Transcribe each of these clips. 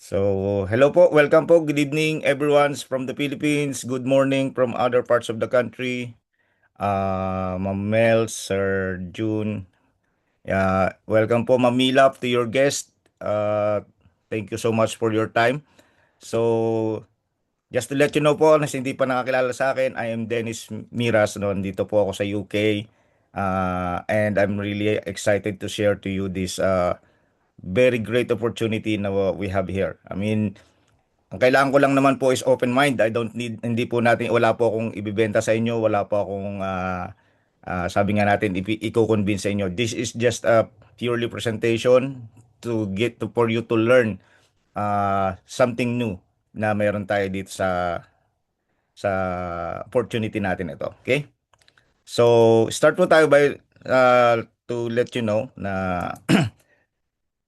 Hello po, welcome po, good evening everyone from the Philippines, good morning from other parts of the country, Ma'am Mel, Sir June, welcome po Ma'am Milap to your guest, thank you so much for your time. So, just to let you know po, na hindi pa nakakilala sa akin, I am Dennis Miras, no, dito po ako sa UK, and I'm really excited to share to you this very great opportunity na we have here. I mean, ang kailangan ko lang naman po is open mind. I don't need, hindi po natin, wala po akong ibibenta sa inyo, wala po akong, sabi nga natin, i-convince sa inyo. This is just a purely presentation to get to, for you to learn something new na meron tayo dito sa opportunity natin ito. Okay? So, start po tayo by to let you know na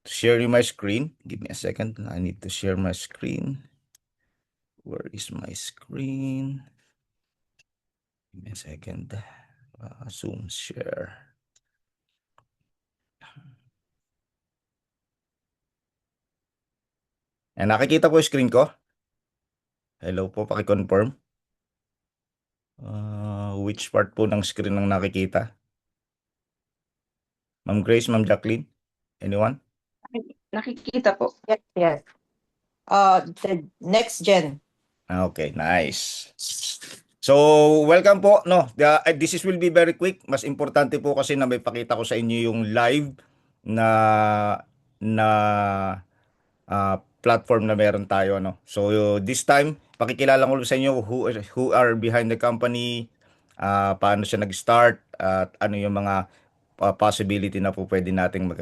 share my screen. Give me a second. I need to share my screen. Where is my screen? Give me a second. Zoom share. Nakikita po yung screen ko. Hello po, paki-confirm. Which part po ng screen ang nakikita? Ma'am Grace, Ma'am Jacqueline? Anyone? Nakikita po. Yes, yes. The next gen. Okay, nice. So, welcome po, no. This will be very quick. Mas importante po kasi na may pakita ko sa inyo yung live na na platform na meron tayo, no. So, this time pakikilala ko sa inyo who are behind the company, paano siya nag-start, at ano yung mga possibility na po pwede nating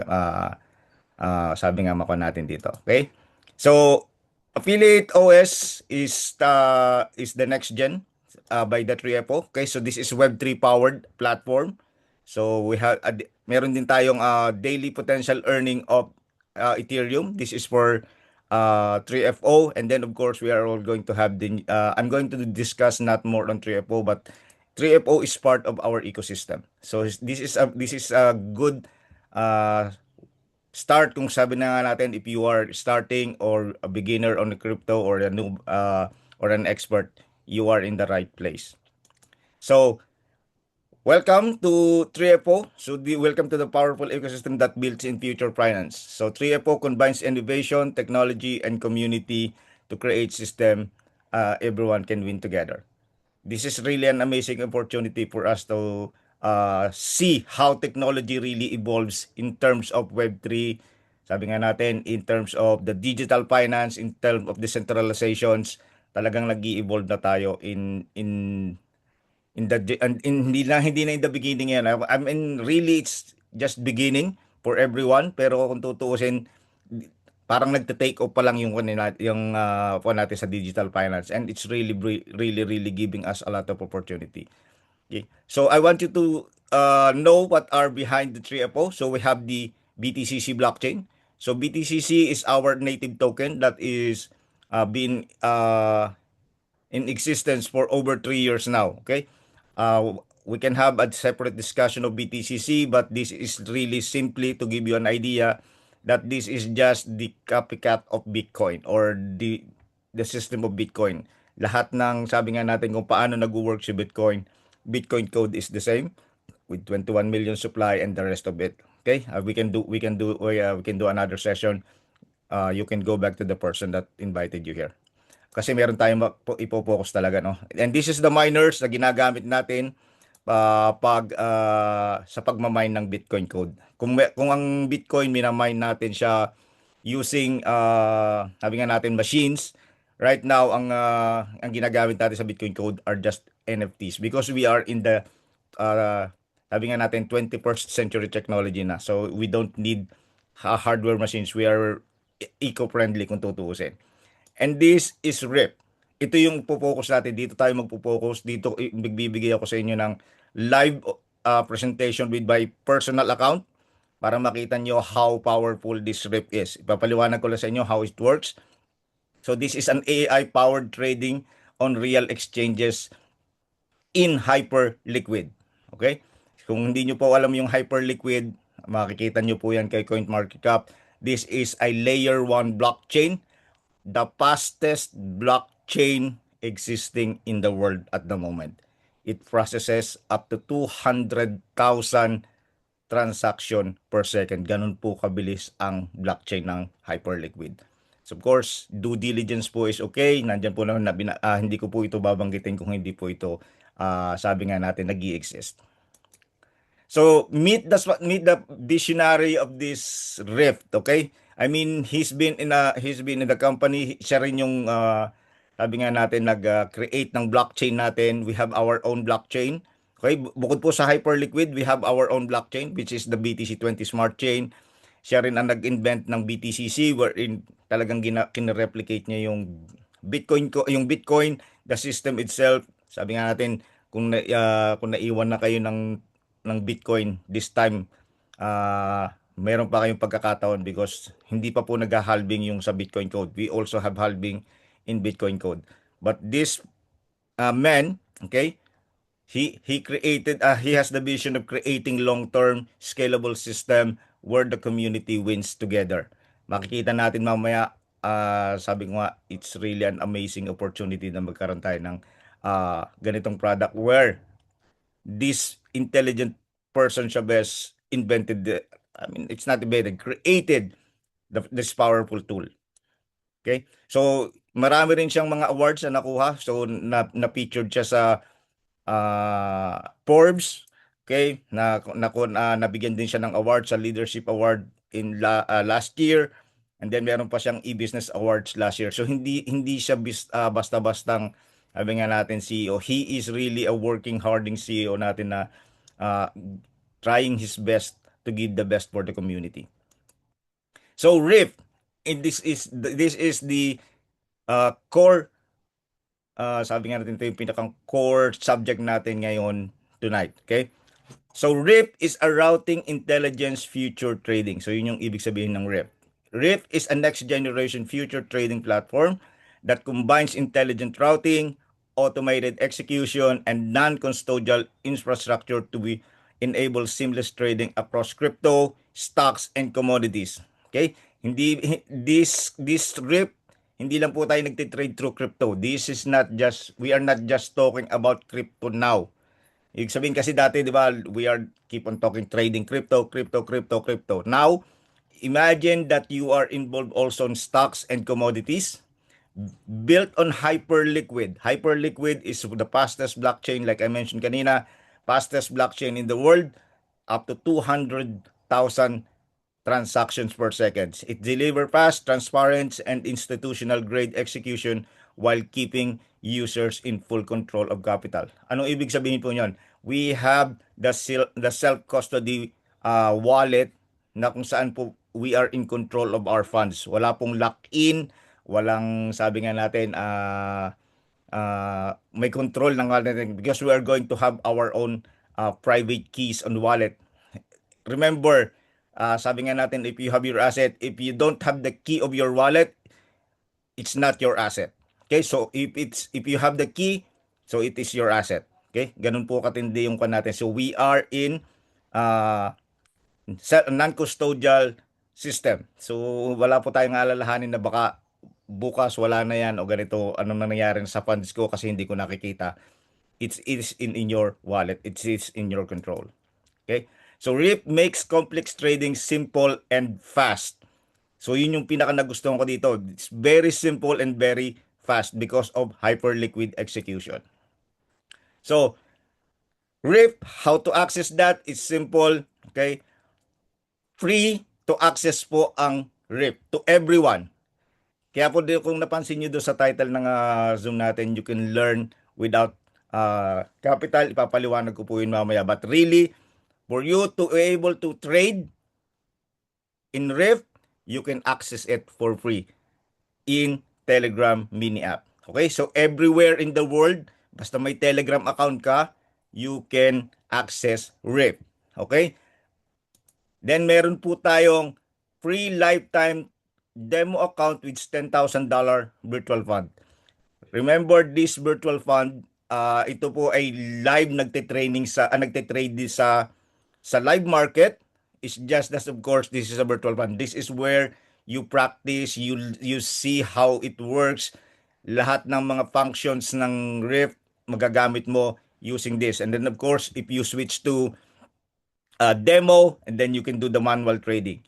sabi nga mako natin dito. Okay? So, Affiliate OS is the next gen by the 3FO. Okay, so this is Web3 powered platform. So we have meron din tayong daily potential earning of Ethereum. This is for 3FO, and then of course we are all going to have the I'm going to discuss not more on 3FO, but 3FO is part of our ecosystem. So this is a good uh, start. Kung sabi na nga natin, if you are starting or a beginner on the crypto or a noob or an expert, you are in the right place. So, welcome to 3FO. Welcome to the powerful ecosystem that builds in future finance. So 3FO combines innovation, technology, and community to create system everyone can win together. This is really an amazing opportunity for us to see how technology really evolves in terms of Web3. Sabi nga natin, in terms of the digital finance, in terms of decentralizations, talagang nag-evolve na tayo hindi na in the beginning yan. I mean, really, it's just beginning for everyone. Pero kung tutuusin, parang nagte-take off pa lang po natin sa digital finance, and it's really giving us a lot of opportunity. Okay. So I want you to know what are behind the 3FO. So we have the BTCC blockchain. So BTCC is our native token that is been in existence for over 3 years now. Okay. We can have a separate discussion of BTCC, but this is really simply to give you an idea that this is just the copycat of Bitcoin or the system of Bitcoin. Lahat ng sabi nga natin kung paano nag-work si Bitcoin, Bitcoin code is the same with 21 million supply and the rest of it. Okay? We can do another session. You can go back to the person that invited you here. Kasi meron tayong ipo-focus talaga, no? And this is the miners na ginagamit natin sa pagmamine ng Bitcoin code. Kung ang Bitcoin minamine natin siya using sabi nga natin machines, right now ang ginagamit natin sa Bitcoin code are just NFTs because we are in the sabi nga natin 21st century technology na. So we don't need hardware machines. We are eco-friendly kung tutuusin. And this is RIP. Ito yung po-focus natin. Dito tayo magpo-focus. Dito magbibigay ako sa inyo ng live presentation with my personal account para makita nyo how powerful this RIP is. Ipapaliwanag ko lang sa inyo how it works. So this is an AI-powered trading on real exchanges in Hyperliquid. Okay? Kung hindi nyo po alam yung Hyperliquid, makikita nyo po yan kay CoinMarketCap. This is a layer 1 blockchain the fastest blockchain existing in the world at the moment. It processes up to 200,000 transaction per second. Ganun po kabilis ang blockchain ng Hyperliquid. So of course, due diligence po is okay. Nandiyan po naman hindi ko po ito babanggitin kung hindi po ito sabi nga natin nag-i-exist. So meet the visionary of this Rift, okay? I mean, he's been in the company. Siya rin yung sabi nga natin nag-create ng blockchain natin. We have our own blockchain. Okay, bukod po sa Hyperliquid, we have our own blockchain which is the BTC20 Smart Chain. Siya rin ang nag-invent ng BTCC wherein talagang kinareplicate niya yung Bitcoin, the system itself. Sabi nga natin kung naiwan na kayo ng Bitcoin this time, meron pa kayong pagkakataon because hindi pa po nag-halving yung sa Bitcoin code. We also have halving in Bitcoin code. But this man, okay, he has the vision of creating long-term scalable system where the community wins together. Makikita natin mamaya, sabi ko nga, it's really an amazing opportunity na magkaroon tayo ng ganitong product where this intelligent person Chavez invented it's not invented, created this powerful tool. Okay? So, marami rin siyang mga awards na nakuha. So, na-featured siya sa Forbes. Okay? Nabigyan din siya ng award sa Leadership Award in last year. And then meron pa siyang e-business awards last year. So, hindi siya basta-bastang sabi nga natin CEO. He is really a working harding CEO natin na trying his best to give the best for the community. So Rift, this is the core sabi nga natin ito yung pinakang core subject natin ngayon tonight, okay? So Rift is a routing intelligence future trading. So yun yung ibig sabihin ng Rift. Rift is a next generation future trading platform that combines intelligent routing, automated execution, and non-custodial infrastructure to enable seamless trading across crypto, stocks, and commodities. Okay? This Rift, hindi lang po tayo nagtitrade through crypto. We are not just talking about crypto now. Ibig sabihin kasi dati, di ba, we keep on talking trading crypto. Now, imagine that you are involved also in stocks and commodities built on Hyperliquid. Hyperliquid is the fastest blockchain, like I mentioned kanina, fastest blockchain in the world, up to 200,000 transactions per second. It delivers fast, transparent, and institutional grade execution while keeping users in full control of capital. Anong ibig sabihin po niyan? We have the self-custody wallet na kung saan po we are in control of our funds. Wala pong lock-in, walang sabi nga natin may control ng wallet because we are going to have our own private keys on wallet. Remember, sabi nga natin, if you have your asset, if you don't have the key of your wallet, it's not your asset. Okay, so if you have the key, so it is your asset. Okay, ganun po katindi yung kan natin. So we are in non-custodial system. So wala po tayong alalahanin na baka bukas wala na yan o ganito, anong nangyayari sa funds ko kasi hindi ko nakikita. It is in your wallet. It is in your control. Okay? So Rift makes complex trading simple and fast. So yun yung pinaka nagustuhan ko dito. It's very simple and very fast because of Hyperliquid execution. So Rift, how to access that is simple. Okay? Free to access po ang Rift to everyone. Kaya po kung napansin nyo doon sa title ng Zoom natin, you can learn without capital. Ipapaliwanag ko po yun mamaya. But really, for you to be able to trade in Rift, you can access it for free in Telegram mini app. Okay, so everywhere in the world, basta may Telegram account ka, you can access Rift. Okay? Then meron po tayong free lifetime demo account with $10,000 virtual fund. Remember this virtual fund, ito po ay live nagte-trade sa live market. It's just that of course this is a virtual fund. This is where you practice, you see how it works. Lahat ng mga functions ng Rift magagamit mo using this. And then of course, if you switch to demo, and then you can do the manual trading.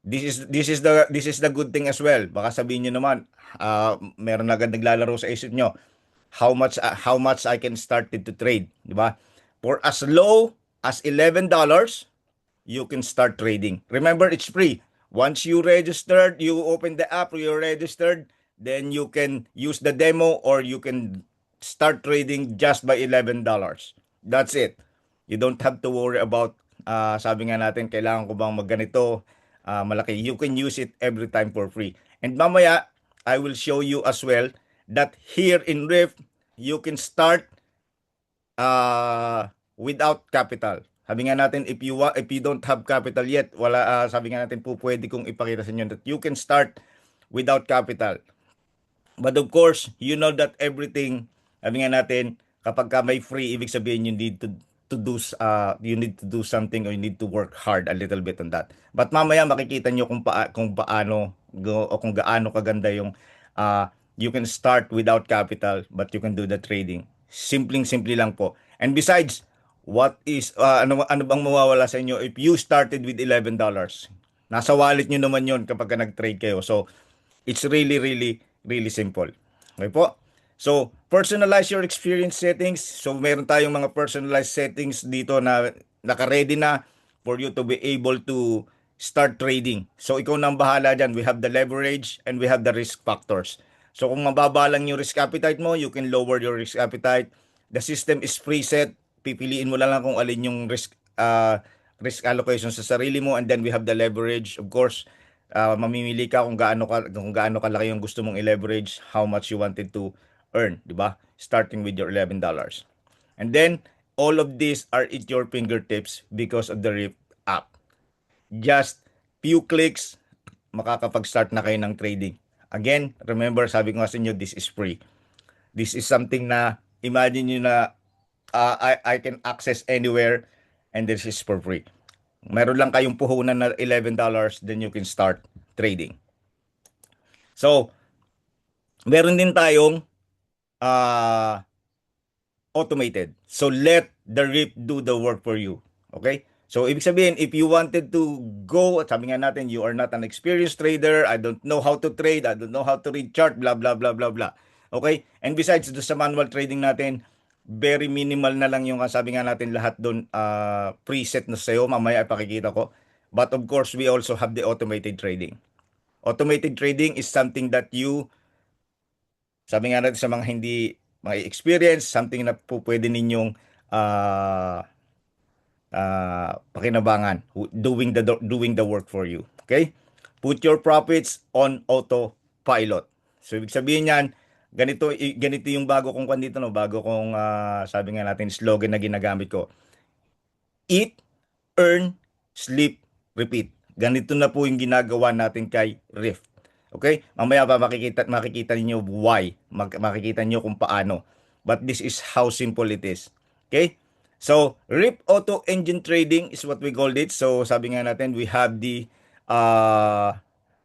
This is the good thing as well. Baka sabihin niyo naman, meron na agad naglalaro sa isip nyo, how much I can start it to trade, di ba? For as low as $11, you can start trading. Remember, it's free. Once you registered, you open the app, you're registered, then you can use the demo or you can start trading just by $11. That's it. You don't have to worry about, sabi nga natin, kailangan ko bang magganito, malaki. You can use it every time for free. And mamaya, I will show you as well that here in Rift, you can start without capital. Sabi nga natin, if you don't have capital yet, wala, sabi nga natin po pwede kong ipakita sa inyo that you can start without capital. But of course, you know that everything, sabi nga natin, kapag ka may free, ibig sabihin you need to do something or you need to work hard a little bit on that. But mamaya makikita nyo kung paano o kung gaano kaganda yung you can start without capital but you can do the trading. Simple lang po. And besides, ano bang mawawala sa inyo if you started with $11? Nasa wallet nyo naman yon kapag nag-trade kayo. So, it's really simple. Okay po? So, personalize your experience settings. So, meron tayong mga personalized settings dito na naka-ready na for you to be able to start trading. So, ikaw nang bahala dyan. We have the leverage and we have the risk factors. So, kung mababa lang yung risk appetite mo, you can lower your risk appetite. The system is preset. Pipiliin mo lang kung alin yung risk allocation sa sarili mo, and then we have the leverage. Of course, mamimili ka kung gaano kalaki yung gusto mong i-leverage, how much you wanted to earn, di ba? Starting with your $11. And then all of these are at your fingertips because of the Rift app. Just few clicks, makakapag-start na kayo ng trading. Again, remember, sabi ko nga sa inyo, this is free. This is something na imagine nyo na I can access anywhere and this is for free. Meron lang kayong puhunan na $11, then you can start trading. So, meron din tayong automated. So, let the Rift do the work for you. Okay? So, ibig sabihin, if you wanted to go, sabi nga natin, you are not an experienced trader, I don't know how to trade, I don't know how to read chart, blah, blah, blah, blah, blah. Okay? And besides, sa manual trading natin, very minimal na lang yung sabi nga natin lahat doon preset na sa'yo. Mamaya ipakikita ko. But of course, we also have the automated trading. Automated trading is something that you, sabi nga natin sa mga hindi mga experience, something na po pwede ninyong pakinabangan, doing the work for you. Okay? Put your profits on autopilot. So, ibig sabihin yan, ganito yung bago kong dito, no? Bago kong sabi nga natin slogan na ginagamit ko. Eat, earn, sleep, repeat. Ganito na po yung ginagawa natin kay Rift. Okay? Mamaya pa makikita niyo why. Makikita niyo kung paano. But this is how simple it is. Okay? So, Rift Auto Engine Trading is what we called it. So, sabi nga natin, we have the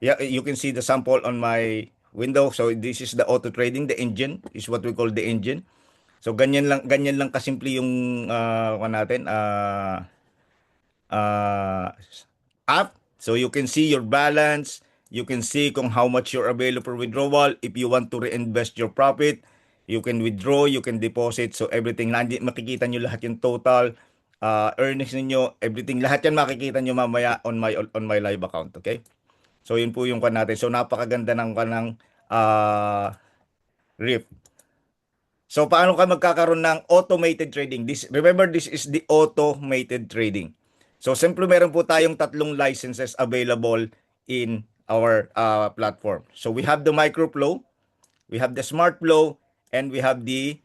you can see the sample on my window. So this is the auto trading, the engine is what we call the engine. So ganyan lang kasimple yung natin app. So you can see your balance, you can see kung how much you're available for withdrawal. If you want to reinvest your profit, you can withdraw, you can deposit. So everything, makikita nyo lahat yung total earnings niyo, everything, lahat yan makikita nyo mamaya on my live account. Okay? So, yun po yung natin. So, napakaganda ng Rift. So, paano ka magkakaroon ng automated trading? Remember, this is the automated trading. So, simple meron po tayong 3 licenses available in our platform. So, we have the microflow, we have the smart flow, and we have the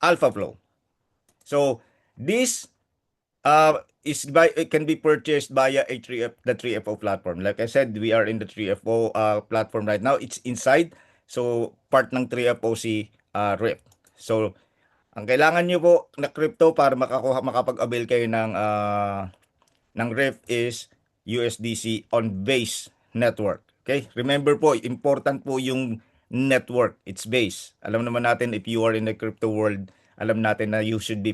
alpha flow. So, this it can be purchased via the 3FO platform. Like I said, we are in the 3FO platform right now. It's inside. So, part ng 3FO si Rift. So, ang kailangan nyo po na crypto para makapag-avail kayo ng Rift is USDC on Base network. Okay? Remember po, important po yung network. It's Base. Alam naman natin if you are in the crypto world, alam natin na you should be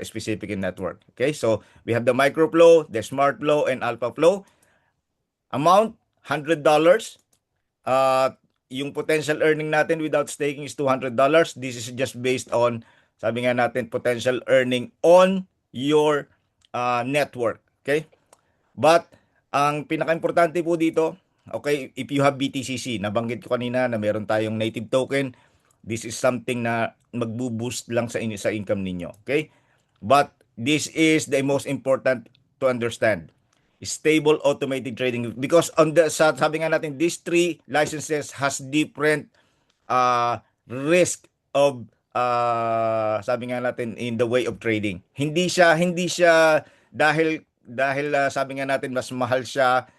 specific in network. Okay? So, we have the microflow, the smart flow, and alpha flow. Amount, $100. Yung potential earning natin without staking is $200. This is just based on, sabi nga natin, potential earning on your network. Okay? But, ang pinaka-importante po dito, okay, if you have BTCC, nabanggit ko kanina na meron tayong native token, this is something na magbo-boost lang sa inyo sa income ninyo. Okay? But, this is the most important to understand. Stable automated trading, because on the sabi nga natin, these three licenses has different risk of sabi nga natin in the way of trading. Hindi siya dahil sabi nga natin mas mahal siya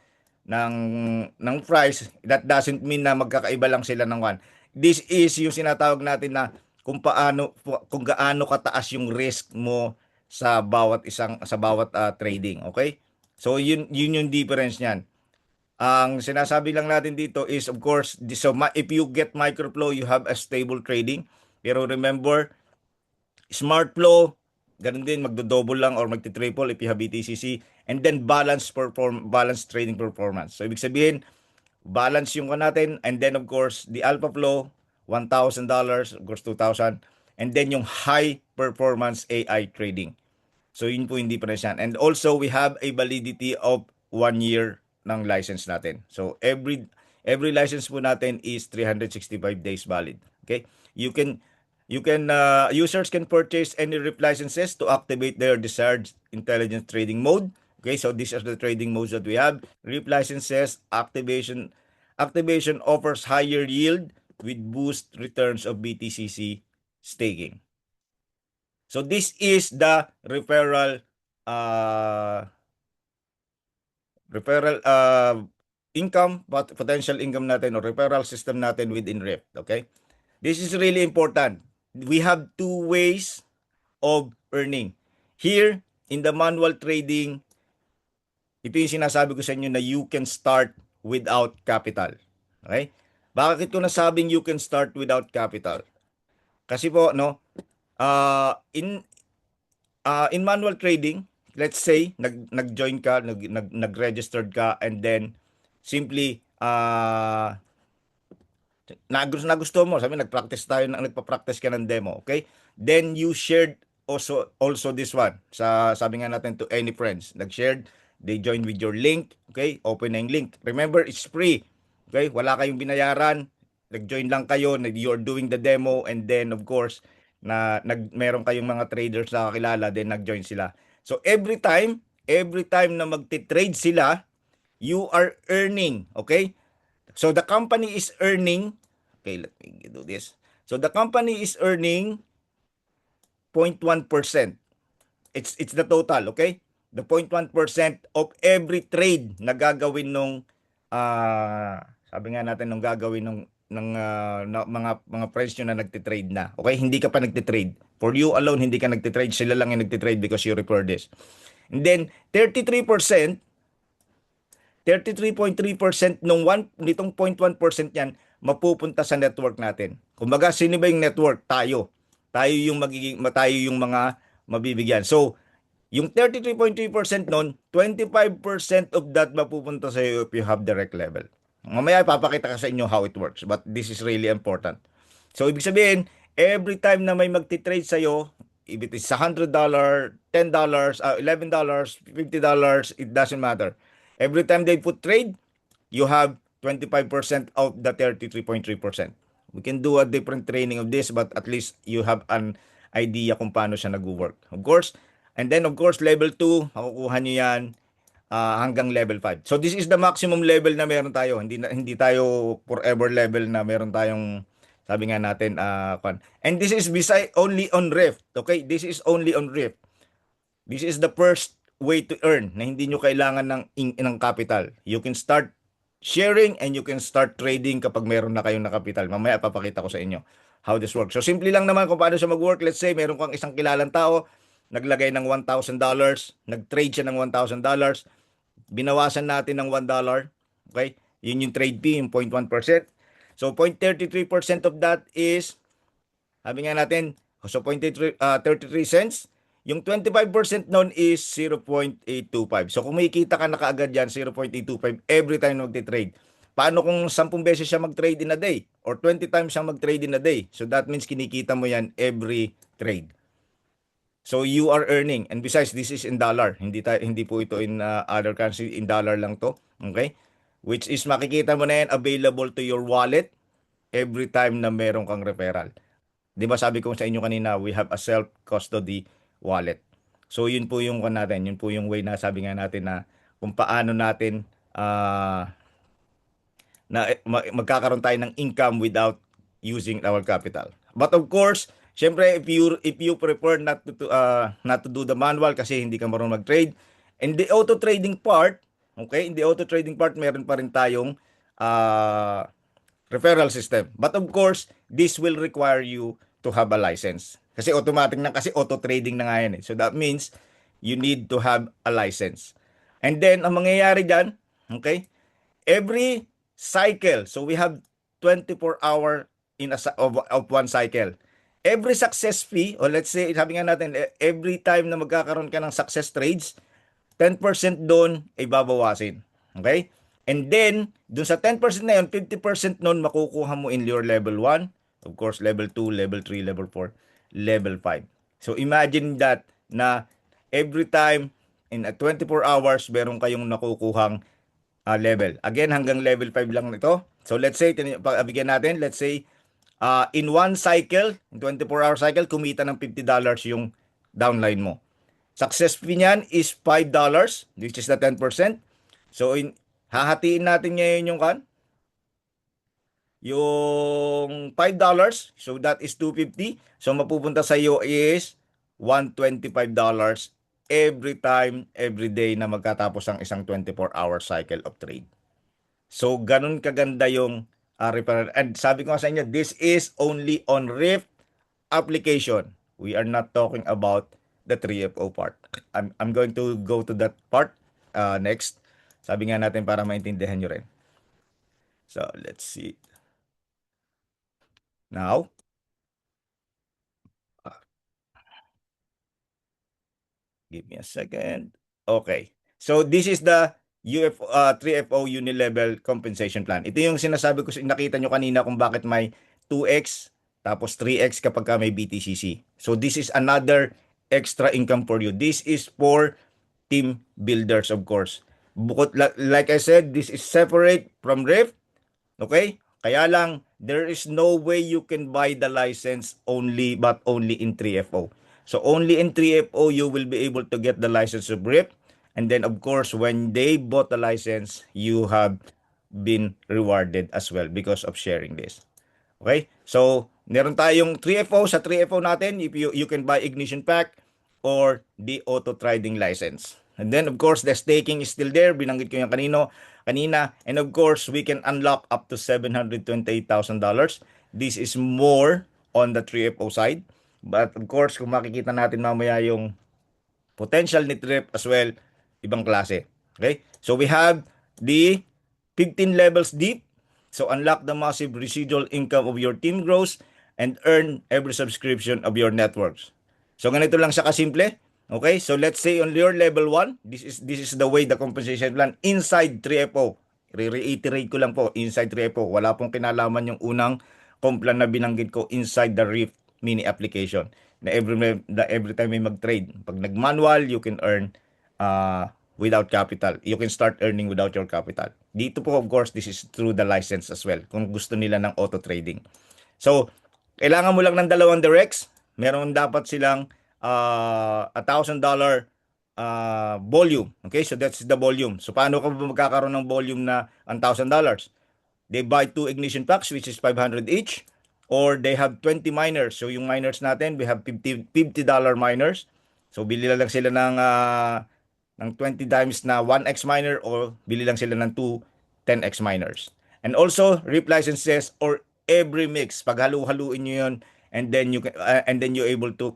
ng price, that doesn't mean na magkakaiba lang sila ng one. This is yung sinatawag natin na kung gaano kataas yung risk mo sa bawat trading, okay? So yun yung difference niyan. Ang sinasabi lang natin dito is, of course, if you get microflow, you have a stable trading. Pero remember, smart flow, ganun din, magdo-double lang or magti-triple if you have BTCC. And then balance trading performance. So ibig sabihin, balance yung natin. And then of course, the alpha flow, $1,000, of course $2,000. And then yung high performance AI trading. So yun po yung difference yan. And also we have a validity of 1 year ng license natin. So every license po natin is 365 days valid. Okay? Users can purchase any RIP licenses to activate their desired intelligent trading mode. Okay, so these are the trading modes that we have. RIP licenses, activation offers higher yield with boost returns of BTCC staking. So this is the referral income, potential income natin or referral system natin within RIP. Okay? This is really important. We have two ways of earning. Here, in the manual trading, ito yung sinasabi ko sa inyo na you can start without capital. Okay? Bakit ko nasabing you can start without capital? Kasi po, no, in manual trading, let's say nag-join ka, nag-registered ka, and then simply nagusto mo, sabi nagpa-practice ka ng demo, okay? Then you shared also this one sabi nga natin to any friends. Nag-shared, they join with your link, okay? Open na yung link. Remember, it's free. Okay? Wala kayong binayaran. Nag-join lang kayo, you're doing the demo, and then of course, meron kayong mga traders na kakilala, then nag-join sila. So every time na magti-trade sila, you are earning, okay? So the company is earning, okay, let me do this. So the company is earning 0.1%. It's the total, okay? The 0.1% of every trade na gagawin nung sabi nga natin nung gagawin nung mga friends nyo na nagtitrade na. Okay? Hindi ka pa nagtitrade. For you alone, hindi ka nagtitrade. Sila lang yung nagtitrade because you refer this. And then, 33%, 33.3% nitong 0.1% yan, mapupunta sa network natin. Kumbaga, sino ba yung network? Tayo. Tayo yung mga mabibigyan. So, yung 33.3% nun, 25% of that mapupunta sa iyo if you have direct level. Mamaya ipapakita ko sa inyo how it works, but this is really important. So, ibig sabihin, every time na may magti-trade sa'yo, if it is $100, $10, $11, $50, it doesn't matter. Every time they put trade, you have 25% of the 33.3%. We can do a different training of this, but at least you have an idea kung paano siya nag-work. Of course, and then of course, level 2, makukuha nyo yan hanggang level 5. So this is the maximum level na meron tayo. Hindi tayo forever level na meron tayong, sabi nga natin, and this is only on Rift. Okay? This is only on Rift. This is the first way to earn na hindi nyo kailangan ng capital. You can start sharing and you can start trading kapag meron na kayong na capital. Mamaya papakita ko sa inyo how this works. So simple lang naman kung paano siya mag-work. Let's say meron kang isang kilalang tao, naglagay ng $1,000, nag-trade siya ng $1,000. binawasan natin ng $1. Okay? Yun yung trade fee, yung 0.1%. So 0.33% of that is, sabi nga natin, so 0.33 cents. Yung 25% nun is 0.825. So kung makikita ka na kaagad yan, 0.825 every time na magte-trade. Paano kung 10 beses siya mag-trade in a day? Or 20 times siya mag-trade in a day? So that means kinikita mo yan every trade. So you are earning, and besides this is in dollar. Hindi po ito in other currency, in dollar lang to. Okay? Which is makikita mo na yan available to your wallet every time na meron kang referral. 'Di ba sabi ko sa inyo kanina, we have a self-custody wallet. So yun po yung natin, yun po yung way na sabi nga natin na kung paano natin magkakaroon tayo ng income without using our capital. But of course, syempre if you prefer not to do the manual kasi hindi ka marunong mag-trade, in the auto trading part, okay? In the auto trading part, meron pa rin tayong referral system. But of course, this will require you to have a license. Kasi automatic na, kasi auto trading na nga yan eh. So that means you need to have a license. And then ang mangyayari diyan, okay? Every cycle, so we have 24-hour of one cycle. Every success fee, or let's say, sabi nga natin, every time na magkakaroon ka ng success trades, 10% doon ay babawasin. Okay? And then, doon sa 10% na yun, 50% noon makukuha mo in your level 1, of course, level 2, level 3, level 4, level 5. So imagine that na every time in 24 hours, meron kayong nakukuhang level. Again, hanggang level 5 lang ito. So let's say, bigyan natin, let's say, in one cycle, in 24-hour cycle, kumita ng $50 yung downline mo. Success fee niyan is $5, which is the 10%. So, hahatiin natin ngayon yung $5, so that is $250. So, mapupunta sa iyo is $125 every time, every day na magkatapos ang isang 24-hour cycle of trade. So, ganun kaganda yung referral. And sabi ko nga sa inyo, this is only on Rift application. We are not talking about the 3FO part. I'm going to go to that part next. Sabi nga natin para maintindihan nyo rin. So, let's see. Now, give me a second. Okay. So, this is the 3FO Unilevel Compensation Plan. Ito yung sinasabi ko, nakita nyo kanina kung bakit may 2x tapos 3x kapag ka may BTCC. So, this is another extra income for you. This is for team builders, of course. Bukod, like I said, this is separate from Rift. Okay? Kaya lang, there is no way you can buy the license only in 3FO. So only in 3FO you will be able to get the license of Rift. And then of course, when they bought the license, you have been rewarded as well because of sharing this. Okay? So, meron tayong 3FO. Sa 3FO natin, if you can buy ignition pack or the auto trading license. And then, of course, the staking is still there. Binanggit ko yung kanina. And of course, we can unlock up to $728,000. This is more on the 3FO side. But of course, kung makikita natin mamaya yung potential ni Trip as well, ibang klase. Okay? So, we have the 15 levels deep. So, unlock the massive residual income of your team grows and earn every subscription of your networks. So, ganito lang siya kasimple. Okay? So, let's say on your level 1, this is the way the compensation plan inside 3FO. Reiterate ko lang po, inside 3FO. Wala pong kinalaman yung unang complan na binanggit ko inside the Rift mini application. Na every time may mag-trade. Pag nag-manual, you can earn without capital. You can start earning without your capital. Dito po, of course, this is through the license as well. Kung gusto nila ng auto trading. So, kailangan mo lang ng dalawang directs. Meron dapat silang $1,000 volume. Okay, so that's the volume. So, paano ka magkakaroon ng volume na $1,000? They buy 2 ignition packs, which is 500 each. Or they have 20 miners. So, yung miners natin, we have $50 miners. So, bili lang sila ng 20 times na 1x miner or bili lang sila ng 2 10x miners. And also, RIP licenses or every mix. Pag halu-haluin nyo yun, and then you're able to,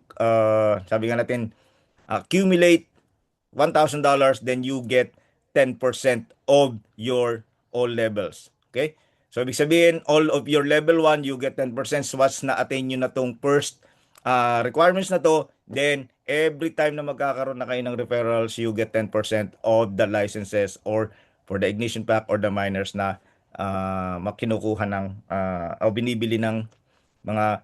sabi nga natin, accumulate $1,000, then you get 10% of your all levels. Okay? So, ibig sabihin, all of your level 1, you get 10%. So, once na-attain nyo na tong first requirements na to, then every time na magkakaroon na kayo ng referrals, you get 10% of the licenses or for the ignition pack or the miners na makinukuha ng o binibili ng mga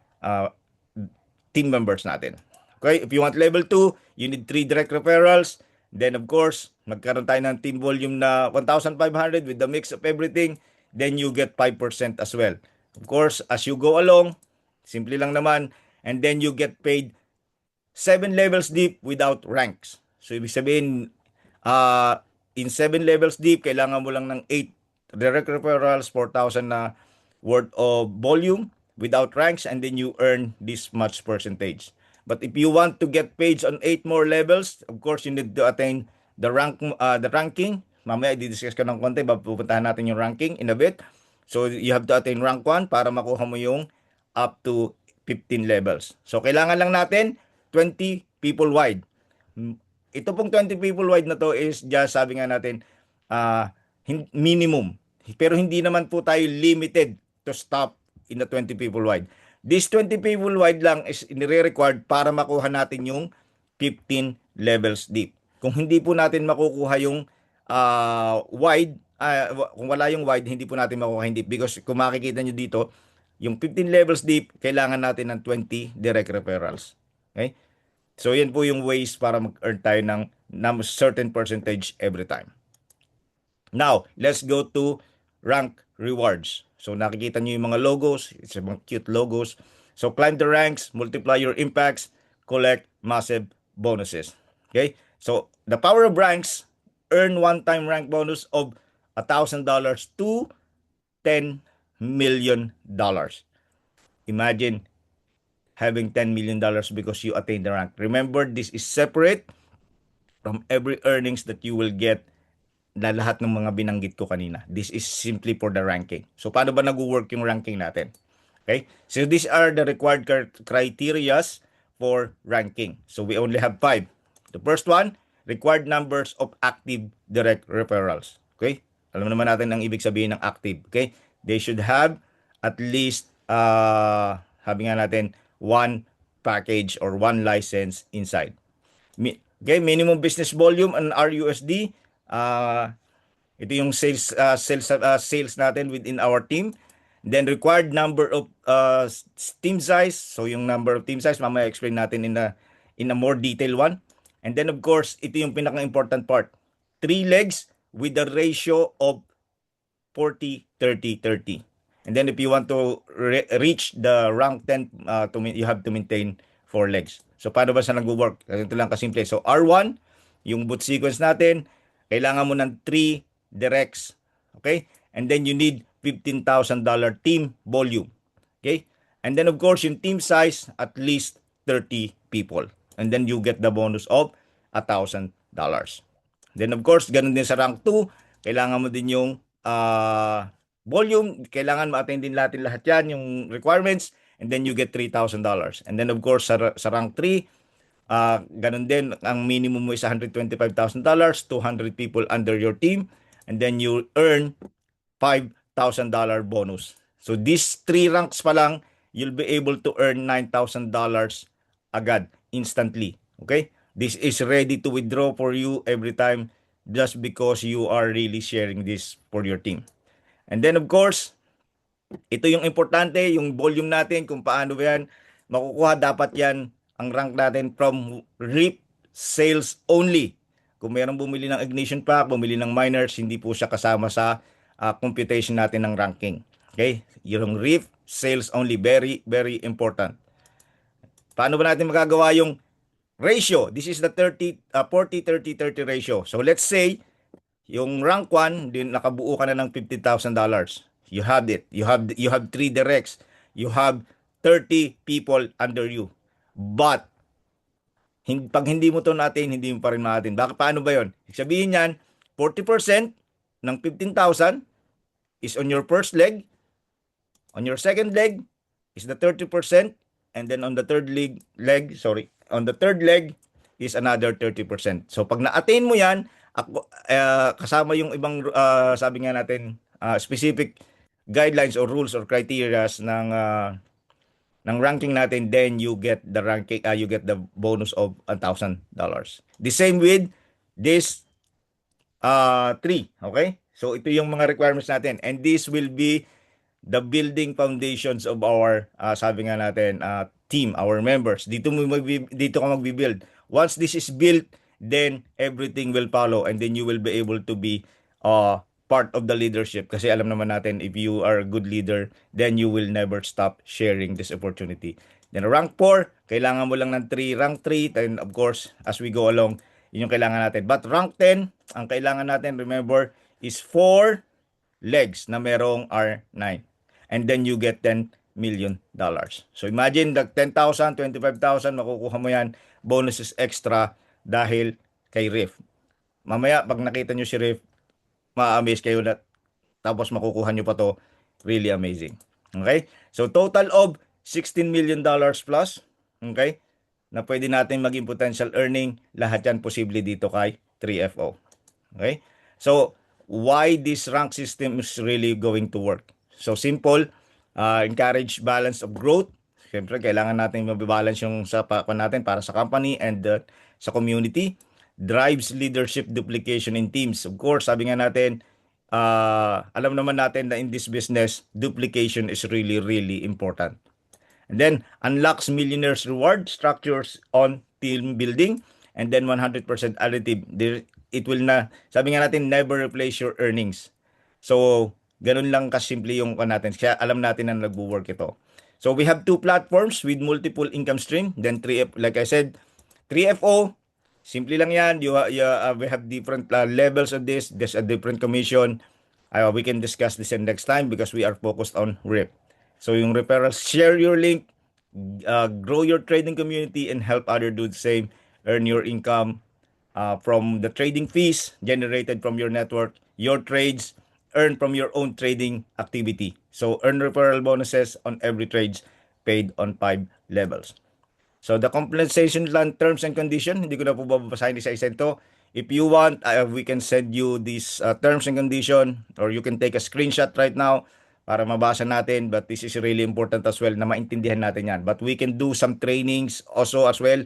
team members natin. Okay, if you want level 2, you need 3 direct referrals. Then of course, magkaroon tayo ng team volume na 1,500 with the mix of everything. Then you get 5% as well. Of course, as you go along, simple lang naman. And then you get paid 7 levels deep without ranks. So, ibig sabihin, in 7 levels deep, kailangan mo lang ng 8 direct referrals, 4,000 na worth of volume without ranks, and then you earn this much percentage. But if you want to get paid on 8 more levels, of course, you need to attain the ranking. Mamaya, i-discuss ko ng konti, pupuntahan natin yung ranking in a bit. So, you have to attain rank 1 para makuha mo yung up to 15 levels. So, kailangan lang natin 20 people wide. Ito pong 20 people wide na to is just, sabi nga natin, minimum. Pero hindi naman po tayo limited to stop in the 20 people wide. This 20 people wide lang is nire-required para makuha natin yung 15 levels deep. Kung hindi po natin makukuha yung wide, kung wala yung wide, hindi po natin makukuha yung deep. Because kung makikita nyo dito, yung 15 levels deep, kailangan natin ng 20 direct referrals. Okay? So, yan po yung ways para mag-earn tayo ng certain percentage every time. Now, let's go to rank rewards. So, nakikita nyo yung mga logos. It's mga cute logos. So, climb the ranks, multiply your impacts, collect massive bonuses. Okay? So, the power of ranks, earn one-time rank bonus of $1,000 to $10 million. Imagine having $10 million because you attain the rank. Remember, this is separate from every earnings that you will get na lahat ng mga binanggit ko kanina. This is simply for the ranking. So, paano ba nag-work yung ranking natin? Okay? So, these are the required criterias for ranking. So, we only have 5. The first one, required numbers of active direct referrals. Okay? Alam naman natin ang ibig sabihin ng active. Okay? They should have at least, sabi nga natin, 1 package or 1 license inside. Okay? Minimum business volume and RUSD. Ito yung sales natin within our team. Then required number of team size. So yung number of team size, mamaya explain natin in a more detailed one. And then of course, ito yung pinaka-important part. 3 legs with a ratio of 40-30-30. And then if you want to reach the rank 10, you have to maintain 4 legs. So paano ba siya nag-work? Ito lang kasimple. So R1, yung boot sequence natin, kailangan mo ng 3 directs. Okay? And then you need $15,000 team volume. Okay? And then of course, yung team size, at least 30 people. And then you get the bonus of $1,000. Then of course, ganun din sa rank 2, kailangan mo din yung volume. Kailangan ma-attain din lahat yan, yung requirements. And then you get $3,000. And then of course, sa rank 3, ganun din, ang minimum mo is $125,000, 200 people under your team, and then you earn $5,000 bonus. So these 3 ranks pa lang, you'll be able to earn $9,000 agad, instantly. Okay? This is ready to withdraw for you every time just because you are really sharing this for your team. And then of course, ito yung importante, yung volume natin, kung paano ba yan makukuha. Dapat yan, ang rank natin from REAP sales only. Kung mayroong bumili ng ignition pack, bumili ng miners, hindi po siya kasama sa computation natin ng ranking. Okay? Yung REAP sales only, very, very important. Paano ba natin magagawa yung ratio? This is the 40-30-30 ratio. So let's say, yung rank 1, din nakabuo ka na ng $50,000. You have it. You have 3 directs. You have 30 people under you. But, pag hindi mo to natin, hindi mo pa rin natin. Paano ba yun? Sabihin yan, 40% ng 15,000 is on your first leg. On your second leg is the 30%. And then on the third leg is another 30%. So, pag na-attain mo yan, kasama yung ibang sabi nga natin specific guidelines or rules or criterias ng ranking natin, then you get the ranking, you get the bonus of $1,000. The same with this three, okay? So ito yung mga requirements natin, and this will be the building foundations of our sabi nga natin team, our members. Dito ka magbi-build. Once this is built, then everything will follow, and then you will be able to be part of the leadership, kasi alam naman natin, if you are a good leader, then you will never stop sharing this opportunity. Then rank 4, kailangan mo lang ng 3, rank 3, and of course as we go along, yun yung kailangan natin. But rank 10, ang kailangan natin, remember, is 4 legs na merong R9. And then you get $10 million. So imagine the 10,000, 25,000, makukuha mo yan, bonuses extra dahil kay Riff. Mamaya, pag nakita nyo si Riff, ma-amaze kayo na tapos makukuha nyo pa to. Really amazing. Okay? So total of $16 million plus. Okay? Na pwede natin maging potential earning. Lahat yan posible dito kay 3FO. Okay? So, why this rank system is really going to work? So, simple. Encourage balance of growth. Siyempre, kailangan natin mabibalance yung sa natin para sa company and sa community. Drives leadership duplication in teams. Of course, sabi nga natin, alam naman natin na in this business, duplication is really, really important. And then, unlocks millionaires reward structures on team building. And then, 100% additive. It will na, sabi nga natin, never replace your earnings. So, ganun lang kasimple yung natin. Kaya alam natin na nagwo-work ito. So, we have two platforms with multiple income stream. Then, 3F, like I said, 3FO, simple lang yan. We have different levels of this. There's a different commission. We can discuss this in next time because we are focused on RIP. So yung referrals, share your link, grow your trading community, and help others do the same. Earn your income from the trading fees generated from your network, your trades, earn from your own trading activity. So earn referral bonuses on every trades paid on 5 levels. So the compensation plan terms and condition, hindi ko na po babasahin isa-isa ito. If you want, we can send you these terms and condition, or you can take a screenshot right now para mabasa natin, but this is really important as well na maintindihan natin yan. But we can do some trainings also as well.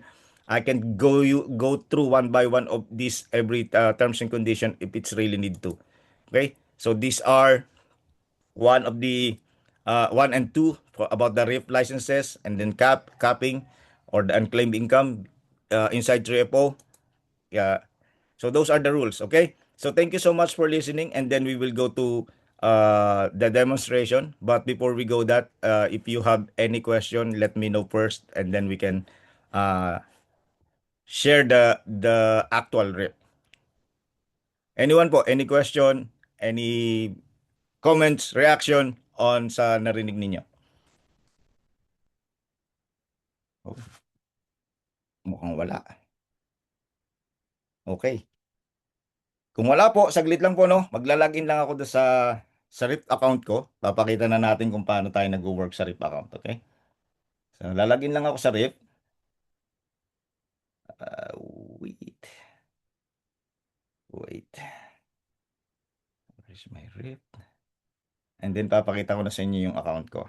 I can go through one by one of these every terms and condition if it's really need to. Okay? So these are one of the 1 and 2 about the RIF licenses, and then capping or the unclaimed income inside 3FO. Yeah. So those are the rules, okay? So thank you so much for listening, and then we will go to the demonstration. But before we go that, if you have any question, let me know first, and then we can share the actual RIP. Anyone po, any question, any comments, reaction on sa narinig ninyo? Oh, mukhang wala. Okay. Kung wala po, saglit lang po, no? Maglalagin lang ako sa RIP account ko. Papakita na natin kung paano tayo nag-work sa RIP account, okay? So, lalagin lang ako sa RIP. Wait. Wait. Where's my RIP? And then, papakita ko na sa inyo yung account ko.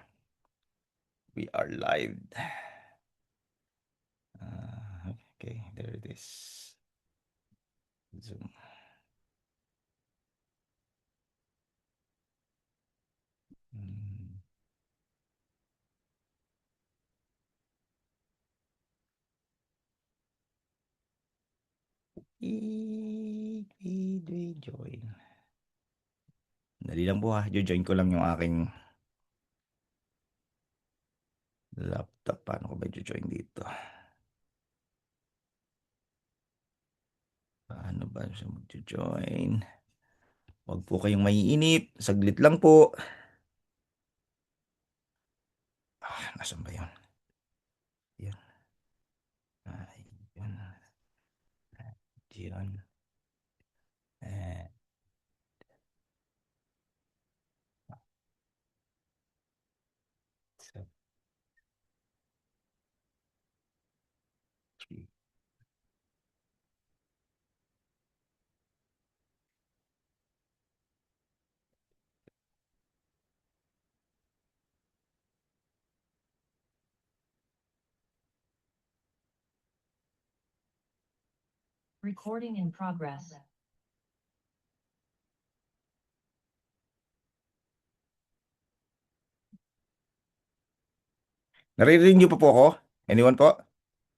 We are live. Okay, there it is. Zoom. Join. Dali lang po ha. Join ko lang yung aking laptop. Paano ko ba join dito? Paano ba siya mag-join? Huwag po kayong maiinip. Saglit lang po. Nasaan ba yun? Yan. Yun. Diyan. So, Recording in progress. Naririnig niyo pa po ako? Anyone po?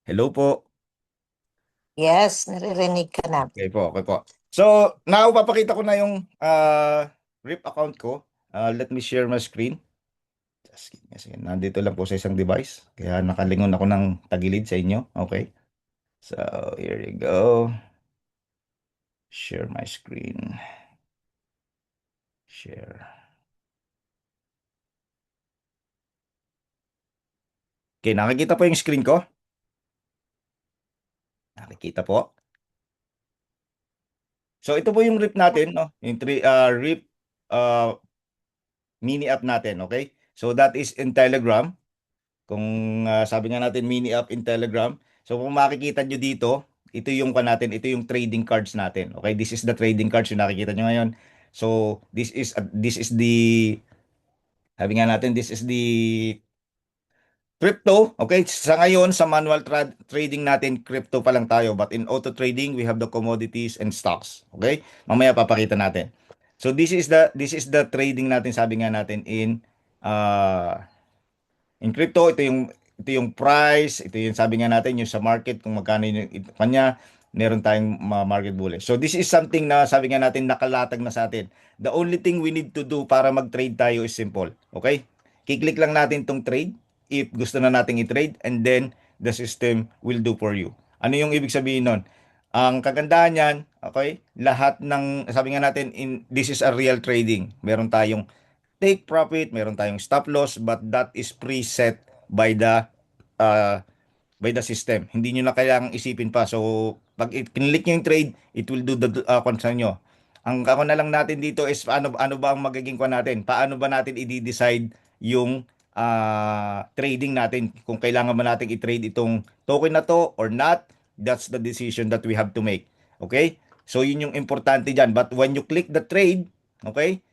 Hello po. Yes, naririnig ka na. Okay po, okay po. So, now papakita ko na yung RIP account ko. Let me share my screen. Just give me a second. Nandito lang po sa isang device. Kaya nakalingon ako ng tagilid sa inyo. Okay. So, here you go. Share my screen. Share. Okay, nakikita po yung screen ko? Nakikita po. So, ito po yung RIP natin, no? Yung RIP mini app natin, okay? So, that is in Telegram. Kung sabi nga natin mini app in Telegram. So, kung makikita nyo dito, ito yung natin, ito yung trading cards natin. Okay, this is the trading cards yung nakikita nyo ngayon. So, this is the sabi nga natin, this is the crypto. Okay, sa ngayon sa manual trading natin, crypto pa lang tayo, but in auto trading we have the commodities and stocks. Okay? Mamaya papakita natin. So, this is the trading natin, sabi nga natin in crypto. Ito yung price, ito yung sabi nga natin yung sa market kung magkano yung kanya, meron tayong market bullish. So this is something na sabi nga natin nakalatag na sa atin. The only thing we need to do para mag-trade tayo is simple. Okay? Kiklik lang natin tong trade if gusto na nating i-trade, and then the system will do for you. Ano yung ibig sabihin nun? Ang kagandahan niyan, okay? Lahat ng sabi nga natin this is a real trading. Meron tayong take profit, meron tayong stop loss, but that is preset uh, by the system. Hindi nyo na kailangang isipin pa. So, pag pinlik nyo yung trade, it will do the concern nyo. Ang ako na lang natin dito is ano ba ang magiging kwa natin? Paano ba natin i-decide yung trading natin? Kung kailangan ba natin i-trade itong token na to or not, that's the decision that we have to make. Okay? So, yun yung importante dyan. But when you click the trade, okay,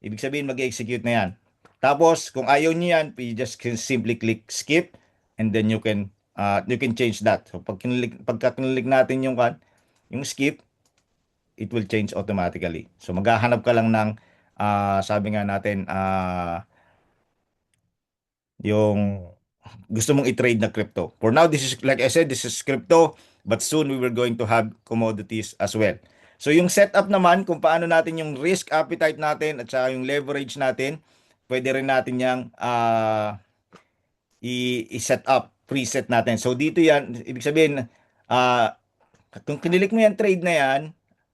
ibig sabihin mag-execute na yan. Tapos, kung ayaw niyo yan, you just can simply click skip, and then you can change that. So, pagka kinlik natin yung skip, it will change automatically. So, maghahanap ka lang ng, sabi nga natin, yung gusto mong i-trade na crypto. For now, this is, like I said, this is crypto, but soon we were going to have commodities as well. So, yung setup naman, kung paano natin yung risk appetite natin at saka yung leverage natin, pwede rin natin yung i-set up, preset natin. So, dito yan, ibig sabihin, kung kinilik mo yan, trade na yan,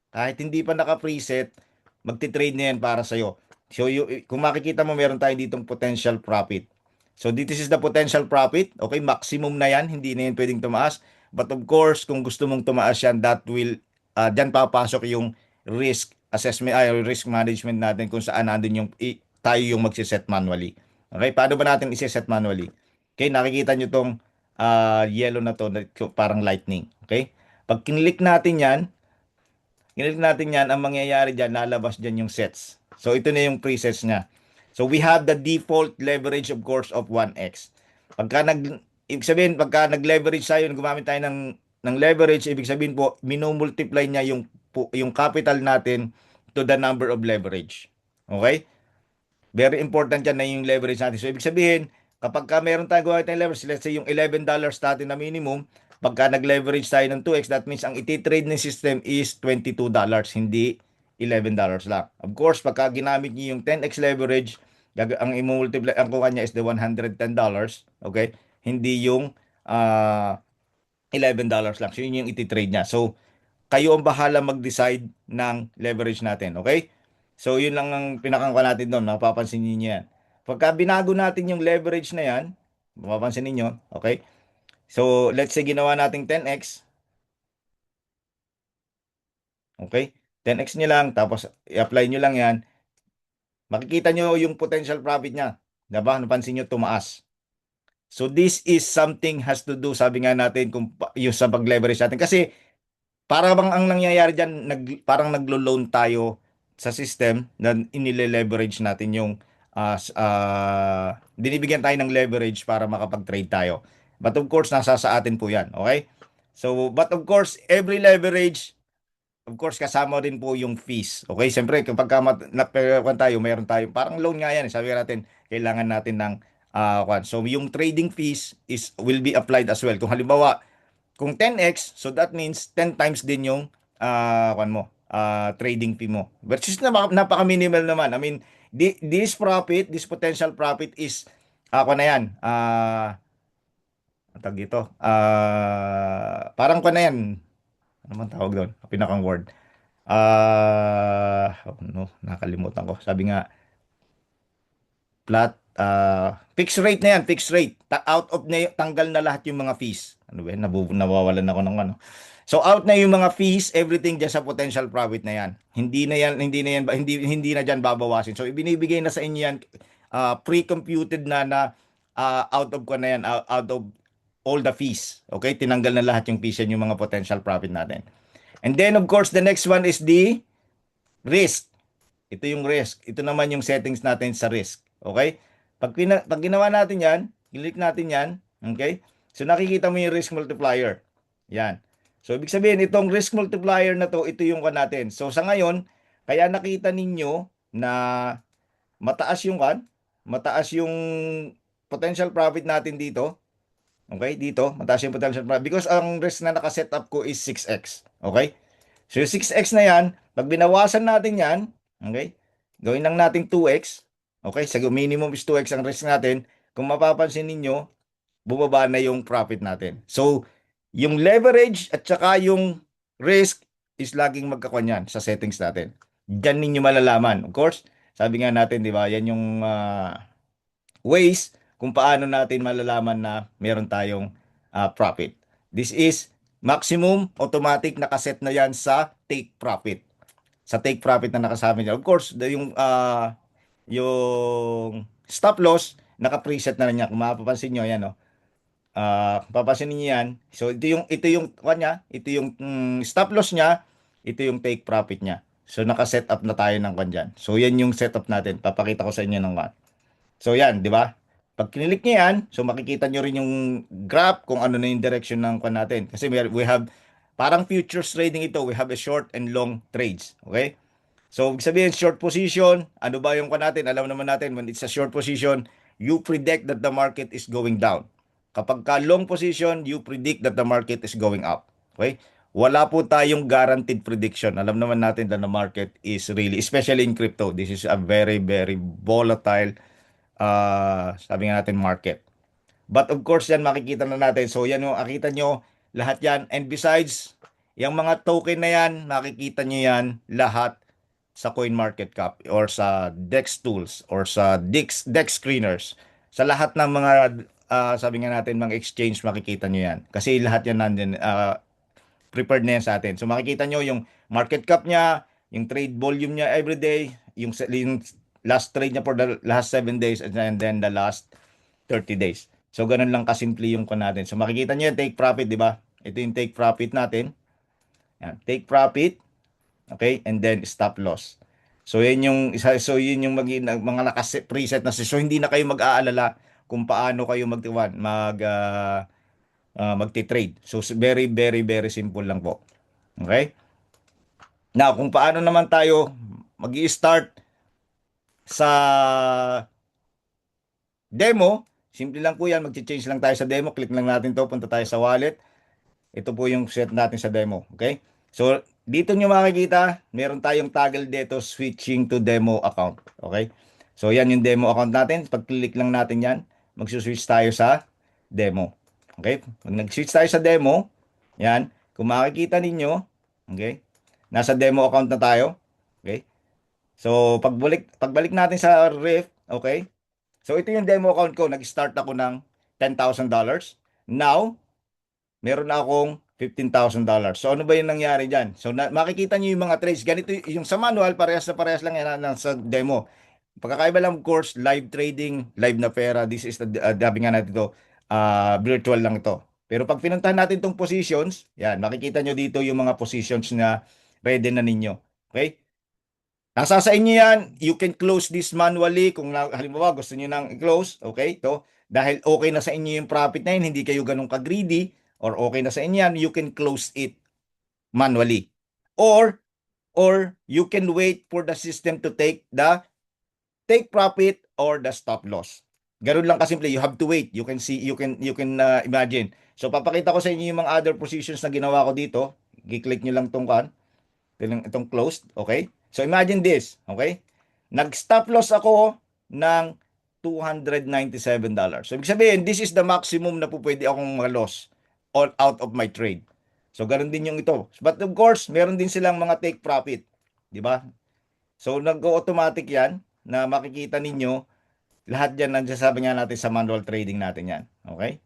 kahit hindi pa naka-preset, magti-trade na yan para sa'yo. So, kung makikita mo, meron tayo ditong potential profit. So, this is the potential profit. Okay, maximum na yan. Hindi na yan pwedeng tumaas. But of course, kung gusto mong tumaas yan, that will, dyan papasok yung risk assessment, risk management natin kung saan nandun yung, tayo yung magsiset manually. Okay, paano ba natin isi-set manually? Okay, nakikita nyo tong yellow na to, parang lightning. Okay, pag kinlik natin yan, ang mangyayari dyan, lalabas dyan yung sets. So, ito na yung presets niya. So, we have the default leverage, of course, of 1x. Ibig sabihin, pagka nag-leverage tayo, gumamit tayo ng leverage, ibig sabihin po, minumultiply niya yung capital natin to the number of leverage. Okay? Very important yan na yung leverage natin. So, ibig sabihin, kapag meron tayong gawin tayong leverage, let's say yung $11 natin na minimum, pagka nag-leverage tayo ng 2x, that means ang iti-trade ng system is $22, hindi $11 lang. Of course, pagka ginamit niyo yung 10x leverage, ang i-multiply, ang kuha niya is the $110, okay? Hindi yung $11 lang. So, yun yung iti-trade niya. So, kayo ang bahala mag-decide ng leverage natin, okay? So, yun lang ang pinakangka natin doon. Mapapansin niyo yan. Pagka binago natin yung leverage na yan, mapapansin niyo, okay? So, let's say ginawa nating 10x. Okay? 10x nyo lang, tapos i-apply nyo lang yan. Makikita nyo yung potential profit niya. Diba? Napansin nyo, tumaas. So, this is something has to do, sabi nga natin, kung yung sa pag-leverage natin. Kasi, para bang ang nangyayari dyan, parang naglo-loan tayo sa system na inile-leverage natin yung binibigyan tayo ng leverage para makapag-trade tayo. But of course, nasa sa atin po yan. Okay? So, but of course, every leverage, of course, kasama rin po yung fees. Okay? Siyempre, kapag tayo, mayroon tayo, parang loan nga yan. Sabi natin, kailangan natin ng kwan. So, yung trading fees will be applied as well. Kung halimbawa, kung 10x, so that means 10 times din yung kwan mo, trading fee mo. Which is napaka-minimal naman. I mean, this potential profit is, kwan na yan, ang tawag dito, parang kwan na yan, ano man tawag doon, pinakang word. Oh no, nakalimutan ko. Sabi nga, fixed rate na yan, fixed rate. Out of na tanggal na lahat yung mga fees. Ano ba yan? Nawawalan ako ng ano. So out na yung mga fees, everything dyan sa potential profit na yan. Hindi na yan, hindi na dyan babawasin. So ibinibigay na sa inyo yan, pre-computed na out of ko na yan, out of all the fees. Okay? Tinanggal na lahat yung fees yan, yung mga potential profit natin. And then of course, the next one is the risk. Ito yung risk. Ito naman yung settings natin sa risk. Okay? Pag ginawa natin yan, click natin yan. Okay? So nakikita mo yung risk multiplier. Yan. So ibig sabihin, itong risk multiplier na to, ito yung natin. So sa ngayon, kaya nakita ninyo na mataas yung mataas yung potential profit natin dito. Okay? Dito, mataas yung potential profit. Because ang risk na nakaset up ko is 6x. Okay? So yung 6x na yan, pag binawasan natin yan, okay? Gawin lang natin 2x. Okay? Sa minimum is 2x ang risk natin. Kung mapapansin ninyo, bumaba na yung profit natin. So, yung leverage at saka yung risk is laging magkakanyan sa settings natin. Diyan ninyo malalaman. Of course, sabi nga natin, di ba, yan yung ways kung paano natin malalaman na meron tayong profit. This is maximum automatic nakaset na yan sa take profit. Sa take profit na nakasama niya. Of course, yung stop loss, naka-preset na rin niya. Kung mapapansin nyo, yan, no? Papansin niyo yan. So, ito yung kanya, ito yung stop loss niya, ito yung take profit niya. So, naka-set up na tayo ng kanyan. So, yan yung setup natin. Papakita ko sa inyo ng one. So, yan, di ba? Pag kinilik niyo yan, so makikita nyo rin yung graph kung ano na yung direction ng kwan natin. Kasi we have, parang futures trading ito, we have a short and long trades. Okay? So, ibig sabihin, short position, ano ba yung kwan natin? Alam naman natin, when it's a short position, you predict that the market is going down. Kapag ka long position, you predict that the market is going up. Okay? Wala po tayong guaranteed prediction. Alam naman natin that the market is really, especially in crypto, this is a very, very volatile sabi nga natin market. But of course yan makikita na natin. So yan yung makita nyo lahat yan. And besides, yung mga token na yan, makikita nyo yan lahat sa CoinMarketCap or sa DEX tools or sa DEX screeners. Sa lahat ng mga sabi nga natin mga exchange makikita nyo yan. Kasi lahat yan nandun prepared na yan sa atin. So makikita nyo yung market cap niya, yung trade volume niya everyday, yung last trade niya for the last 7 days and then the last 30 days. So, ganun lang kasimple yung ko natin. So, makikita niyo yung take profit, di ba? Ito yung take profit natin. Yan, take profit. Okay? And then, stop loss. So, yun yung mga naka-preset na. So, hindi na kayo mag-aalala kung paano kayo magti-trade. So, very, very, very simple lang po. Okay? Now, kung paano naman tayo mag-i-start sa demo, simple lang po yan. Mag-change lang tayo sa demo. Click lang natin to. Punta tayo sa wallet. Ito po yung set natin sa demo. Okay? So, dito nyo makikita, meron tayong toggle dito, switching to demo account. Okay? So, yan yung demo account natin. Pag-click lang natin yan, mag-switch tayo sa demo. Okay? Pag nag-switch tayo sa demo, yan, kung makikita ninyo, okay, nasa demo account na tayo. Okay? So, pagbalik natin sa Rift, okay? So, ito yung demo account ko. Nag-start ako ng $10,000. Now, meron na akong $15,000. So, ano ba yung nangyari dyan? So, makikita nyo yung mga trades. Ganito, yung sa manual, parehas lang yan sa demo. Pagkakaiba lang, of course, live trading, live na pera. This is dabi nga natin ito, virtual lang ito. Pero pag pinuntahan natin itong positions, yan, makikita nyo dito yung mga positions na ready na ninyo. Okay? Nasa sa inyo yan, you can close this manually kung halimbawa gusto niyo nang i-close, okay? To, dahil okay na sa inyo yung profit na yun, hindi kayo ganun ka-greedy, or okay na sa inyo yan, you can close it manually. Or you can wait for the system to take the take profit or the stop loss. Ganun lang kasimple. You have to wait. You can see, you can imagine. So papakita ko sa inyo yung mga other positions na ginawa ko dito. I-click nyo lang itong closed, okay? So imagine this, okay? Nag-stop loss ako ng $297. So ibig sabihin, this is the maximum na po pwede akong ma-loss all out of my trade. So ganun din yung ito. But of course, meron din silang mga take profit, di ba? So nag-automatic 'yan na makikita ninyo lahat diyan nandiyan, sabi nga natin sa manual trading natin 'yan. Okay?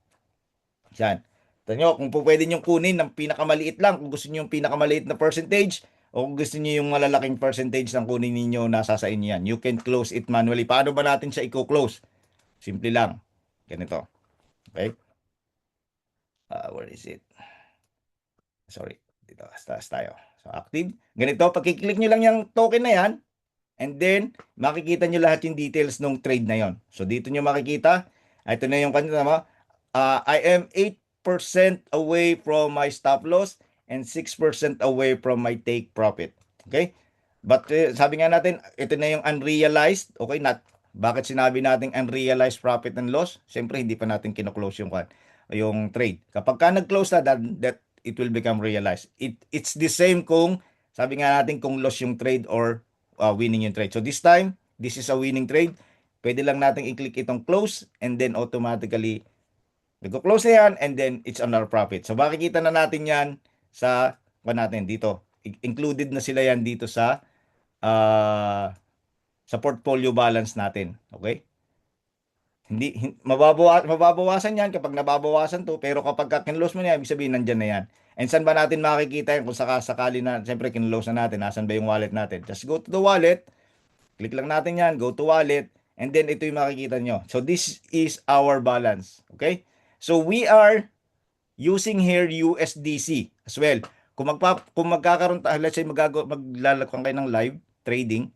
Yan. Ito nyo, kung po pwede nyo kunin ng pinakamaliit lang, kung gusto nyo yung pinakamaliit na percentage, o kung gusto nyo yung malalaking percentage ng kunin ninyo, nasa sa inyo yan. You can close it manually. Paano ba natin siya i-close? Simple lang. Ganito. Okay? Where is it? Sorry. Dito, taas tayo. So, active. Ganito, pag-click nyo lang yung token na yan, and then, makikita nyo lahat yung details ng trade na yon. So, dito nyo makikita, ito na yung kanina, I am 8% away from my stop loss and 6% away from my take profit. Okay? But sabi nga natin, ito na yung unrealized. Okay, bakit sinabi natin unrealized profit and loss? Siyempre, hindi pa natin kino-close yung trade. Kapag ka nag-close na, that it will become realized. It's the same kung, sabi nga natin, kung loss yung trade or winning yung trade. So this time, this is a winning trade. Pwede lang natin i-click itong close and then automatically nag-close na yan and then it's on our profit. So makikita na natin yan sa natin dito. Included na sila yan dito sa portfolio balance natin. Okay? Mababawasan yan kapag nababawasan to, pero kapag kinlose mo na yan, ibig sabihin nandyan na yan. And saan ba natin makikita yan kung sakali na, siyempre kinlose na natin, nasan ba yung wallet natin? Just go to the wallet, click lang natin yan, go to wallet, and then ito yung makikita nyo. So this is our balance. Okay? So we are using here USDC as well. Kung magkakaroon tayo, let's say maglalagyan kayo ng live trading,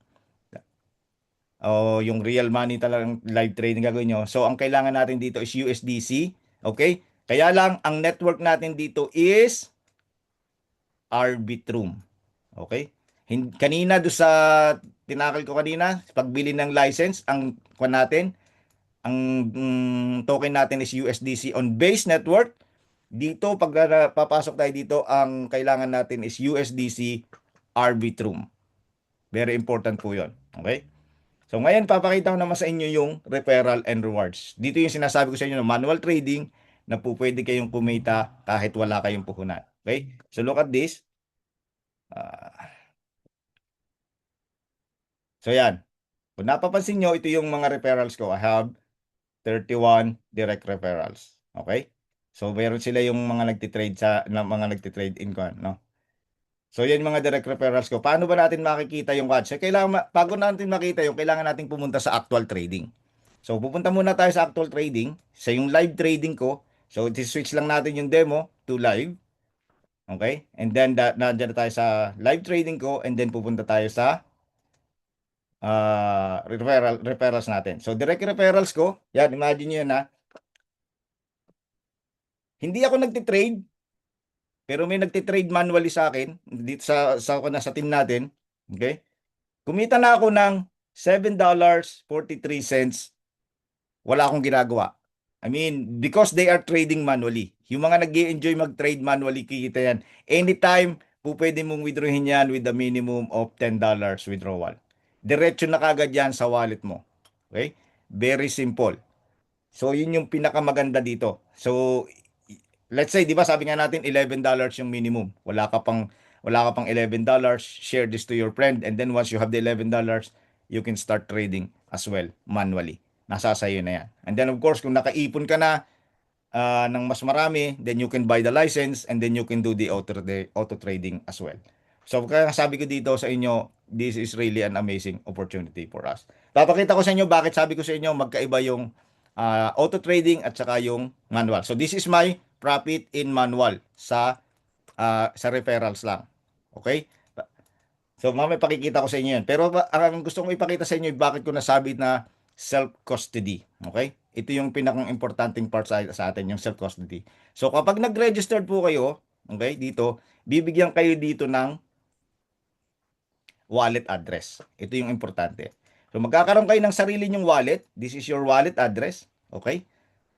o yung real money talagang live trading gagawin nyo. So ang kailangan natin dito is USDC. Okay? Kaya lang, ang network natin dito is Arbitrum. Okay? Kanina do sa tinakal ko kanina, pagbili ng license, ang token natin is USDC on base network. Dito, pag papasok tayo dito, ang kailangan natin is USDC Arbitrum. Very important po yun. Okay? So ngayon, papakita ko naman sa inyo yung referral and rewards. Dito yung sinasabi ko sa inyo ng manual trading na po pwede kayong kumita kahit wala kayong puhunan. Okay? So look at this. So yan. Kung napapansin nyo, ito yung mga referrals ko. I have 31 direct referrals. Okay? So meron sila yung mga nagtitrade in ko, no? So yan mga direct referrals ko. Paano ba natin makikita yung ads? So, bago natin makita yung, kailangan natin pumunta sa actual trading. So pupunta muna tayo sa actual trading, sa yung live trading ko. So switch lang natin yung demo to live. Okay? And then nandiyan na tayo sa live trading ko, and then pupunta tayo sa referrals natin. So direct referrals ko, yan, imagine nyo na hindi ako nagtitrade, pero may nagtitrade manually sa akin dito sa team natin. Okay? Kumita na ako ng $7.43. Wala akong ginagawa. I mean, because they are trading manually. Yung mga nag-i-enjoy mag-trade manually, kikita yan. Anytime, pwede mong withdrawin yan with the minimum of $10 withdrawal. Diretso na kagad yan sa wallet mo. Okay? Very simple. So, yun yung pinakamaganda dito. So, let's say, di ba, sabi nga natin, $11 yung minimum. Wala ka pang $11, share this to your friend, and then once you have the $11, you can start trading as well, manually. Nasa sayo na yan. And then, of course, kung nakaipon ka na ng mas marami, then you can buy the license, and then you can do the auto trading as well. So, kaya sabi ko dito sa inyo, this is really an amazing opportunity for us. Papakita ko sa inyo bakit sabi ko sa inyo magkaiba yung auto trading at saka yung manual. So, this is my profit in manual sa referrals lang. Okay? So, mamaya pakikita ko sa inyo yan. Pero ang gusto kong ipakita sa inyo, bakit ko nasabi na self-custody. Okay? Ito yung pinakang-importanting part sa atin, yung self-custody. So, kapag nag-registered po kayo, okay, dito, bibigyan kayo dito ng wallet address. Ito yung importante. So, magkakaroon kayo ng sarili nyong wallet. This is your wallet address. Okay?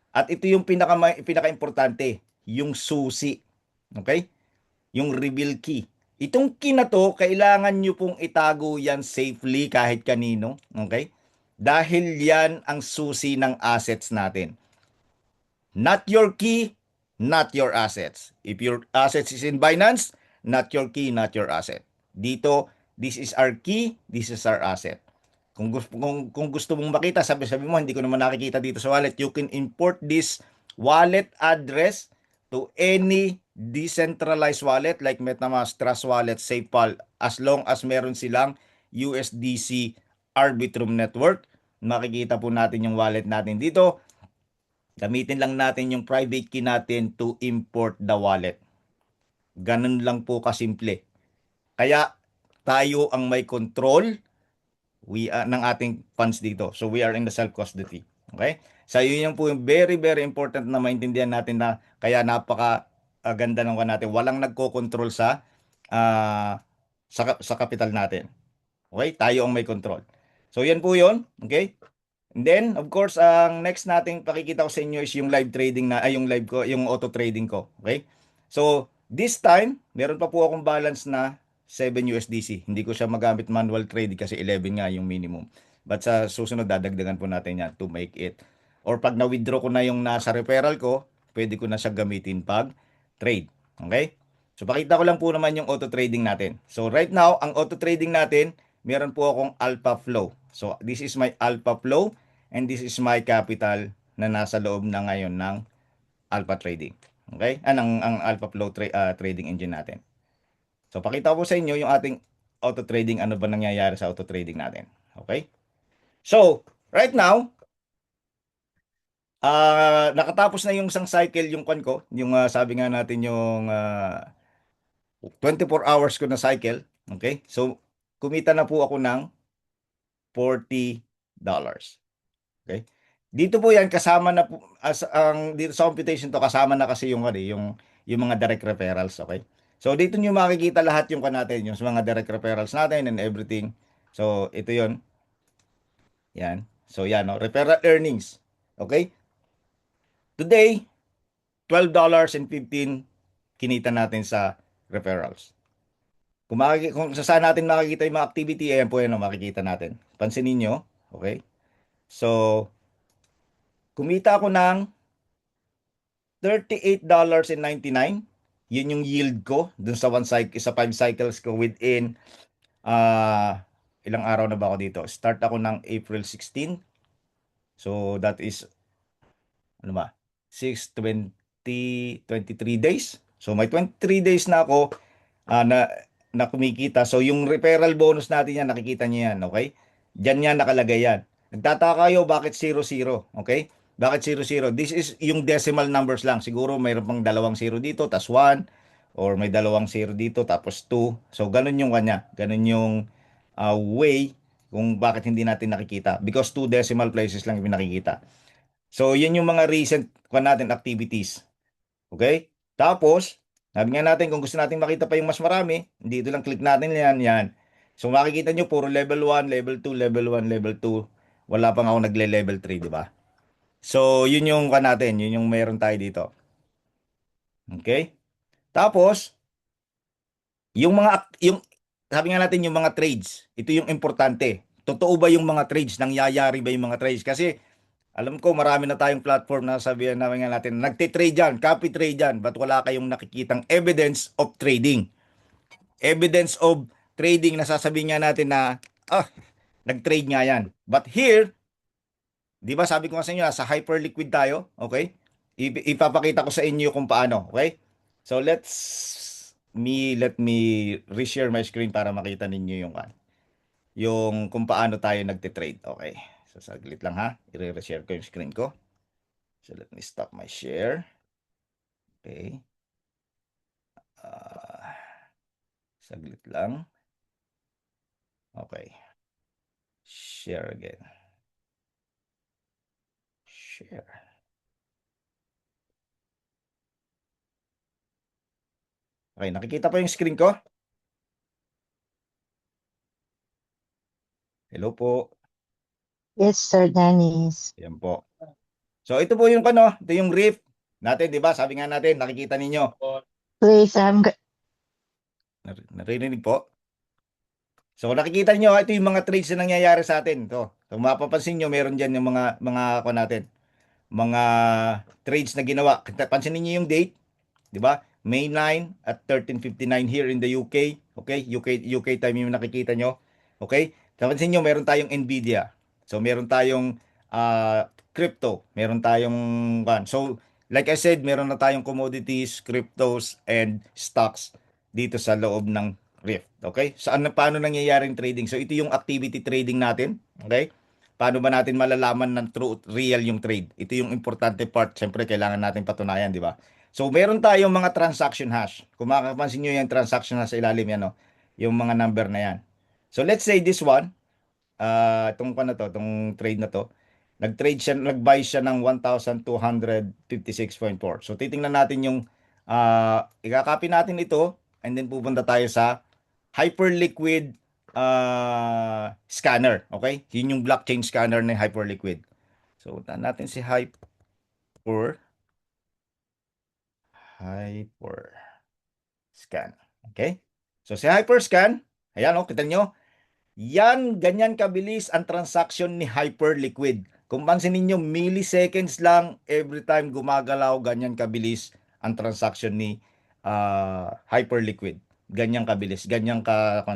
At ito yung pinaka-importante, yung susi. Okay? Yung reveal key. Itong key na to, kailangan nyo pong itago yan safely kahit kanino. Okay? Dahil yan ang susi ng assets natin. Not your key, not your assets. If your assets is in Binance, not your key, not your asset. Dito, this is our key, this is our asset. Kung gusto mong makita, sabi mo, hindi ko naman nakikita dito sa wallet, you can import this wallet address to any decentralized wallet like MetaMask, Trust Wallet, SafePal, as long as meron silang USDC Arbitrum Network. Makikita po natin yung wallet natin dito. Gamitin lang natin yung private key natin to import the wallet. Ganun lang po kasimple. Kaya tayo ang may control ng ating funds dito. So we are in the self-custody. Okay? So yun yung po yung very very important na maintindihan natin na kaya napaka ganda ng natin. Walang nagko-control sa capital natin. Okay? Tayo ang may control. So yan po yun. Okay? And then, of course, ang next nating pakikita ko sa inyo is yung live trading yung live ko, yung auto trading ko. Okay? So, this time, meron pa po akong balance na 7 USDC. Hindi ko siya magamit manual trade kasi 11 nga yung minimum. But sa susunod, dadagdagan po natin yan to make it. Or pag na-withdraw ko na yung nasa referral ko, pwede ko na siya gamitin pag trade. Okay? So, pakita ko lang po naman yung auto trading natin. So, right now, ang auto trading natin, meron po akong Alpha Flow. So, this is my Alpha Flow and this is my capital na nasa loob na ngayon ng Alpha Trading. Okay? Ang Alpha Flow trading engine natin. So, pakita ko po sa inyo yung ating auto trading, ano ba nangyayari sa auto trading natin. Okay? So, right now, nakatapos na yung isang cycle yung kwan ko, yung sabi nga natin yung 24 hours ko na cycle. Okay? So, kumita na po ako ng $40. Okay? Dito po yan kasama na po dito sa computation to kasama na kasi yung mga direct referrals, okay? So dito niyo makikita lahat yung natin, yung mga direct referrals natin and everything. So ito 'yon. Yan. So yan, no, referral earnings. Okay? Today, $12.15 kinita natin sa referrals. Kung saan natin makikita yung mga activity, ayan po yan, no, makikita natin. Pansinin niyo, okay? So, kumita ako ng $38.99. Yun yung yield ko dun sa 5 cycles ko within ilang araw na ba ako dito? Start ako ng April 16. So that is ano ba? 6, 20, 23 days. So may 23 days na ako na kumikita. So yung referral bonus natin yan, nakikita niyo yan, okay? Diyan yan nakalagay yan. Nagtataka kayo bakit 00, okay? Bakit 00? This is yung decimal numbers lang. Siguro mayroon pang dalawang 0 dito, tas 1, or may dalawang 0 dito, tapos 2. So ganun yung kanya. Ganun yung way kung bakit hindi natin nakikita. Because 2 decimal places lang yung nakikita. So yun yung mga recent natin activities. Okay? Tapos, sabi nga natin, kung gusto natin makita pa yung mas marami, dito lang click natin yan. So makikita nyo, puro level 1, level 2, level 1, level 2. Wala pang ako nagle-level 3, di ba? So, yun yung natin, yun yung meron tayo dito. Okay? Tapos, sabi nga natin yung mga trades, ito yung importante. Totoo ba yung mga trades? Nangyayari ba yung mga trades? Kasi, alam ko marami na tayong platform na sabihan namin nga natin, nagtitrade dyan, copy trade dyan, but wala kayong nakikitang evidence of trading. Evidence of trading na sasabihin nga natin na, nag-trade nga yan. But here, di ba sabi ko nga sa inyo, sa hyperliquid tayo, okay? Ipapakita ko sa inyo kung paano, okay? So let me reshare my screen para makita ninyo yung kung paano tayo nagte-trade, okay? So saglit lang ha, i-reshare ko yung screen ko. So let me stop my share. Okay. Saglit lang. Okay. Share again. Share. Okay, nakikita po yung screen ko? Hello po. Yes, Sir Dennis. Yan po. So ito po yung ito yung riff natin, 'di ba? Sabi nga natin, nakikita ninyo. Please, Naririnig po? So nakikita niyo ito yung mga trades na nangyayari sa atin. Ito. So mapapansin niyo meron diyan yung mga natin, mga trades na ginawa. Pansinin niyo yung date, 'di ba? May 9 at 13:59 here in the UK. Okay? UK time yung nakikita nyo. Okay? Papansin nyo, meron tayong Nvidia. So meron tayong crypto, meron tayong so like I said, meron na tayong commodities, cryptos and stocks dito sa loob ng Rift. Okay? Paano nangyayaring trading? So ito yung activity trading natin. Okay? Paano ba natin malalaman ng true, real yung trade? Ito yung importante part. Siyempre, kailangan natin patunayan, di ba? So, meron tayong mga transaction hash. Kung makapansin nyo yung transaction hash sa ilalim yan, no? Yung mga number na yan. So, let's say this one, itong trade na to, nag-buy siya ng 1,256.4. So, titingnan natin yung, i-copy natin ito, and then pupunta tayo sa Hyperliquid scanner. Okay? Yun yung blockchain scanner ng Hyperliquid. So, puntahan natin si Hyperscan. Okay? So, si Hyperscan, ayan o, kita nyo, yan, ganyan kabilis ang transaction ni Hyperliquid. Kung pansinin nyo, milliseconds lang every time gumagalaw, ganyan kabilis ang transaction ni Hyperliquid. Ganyan kabilis, ganyan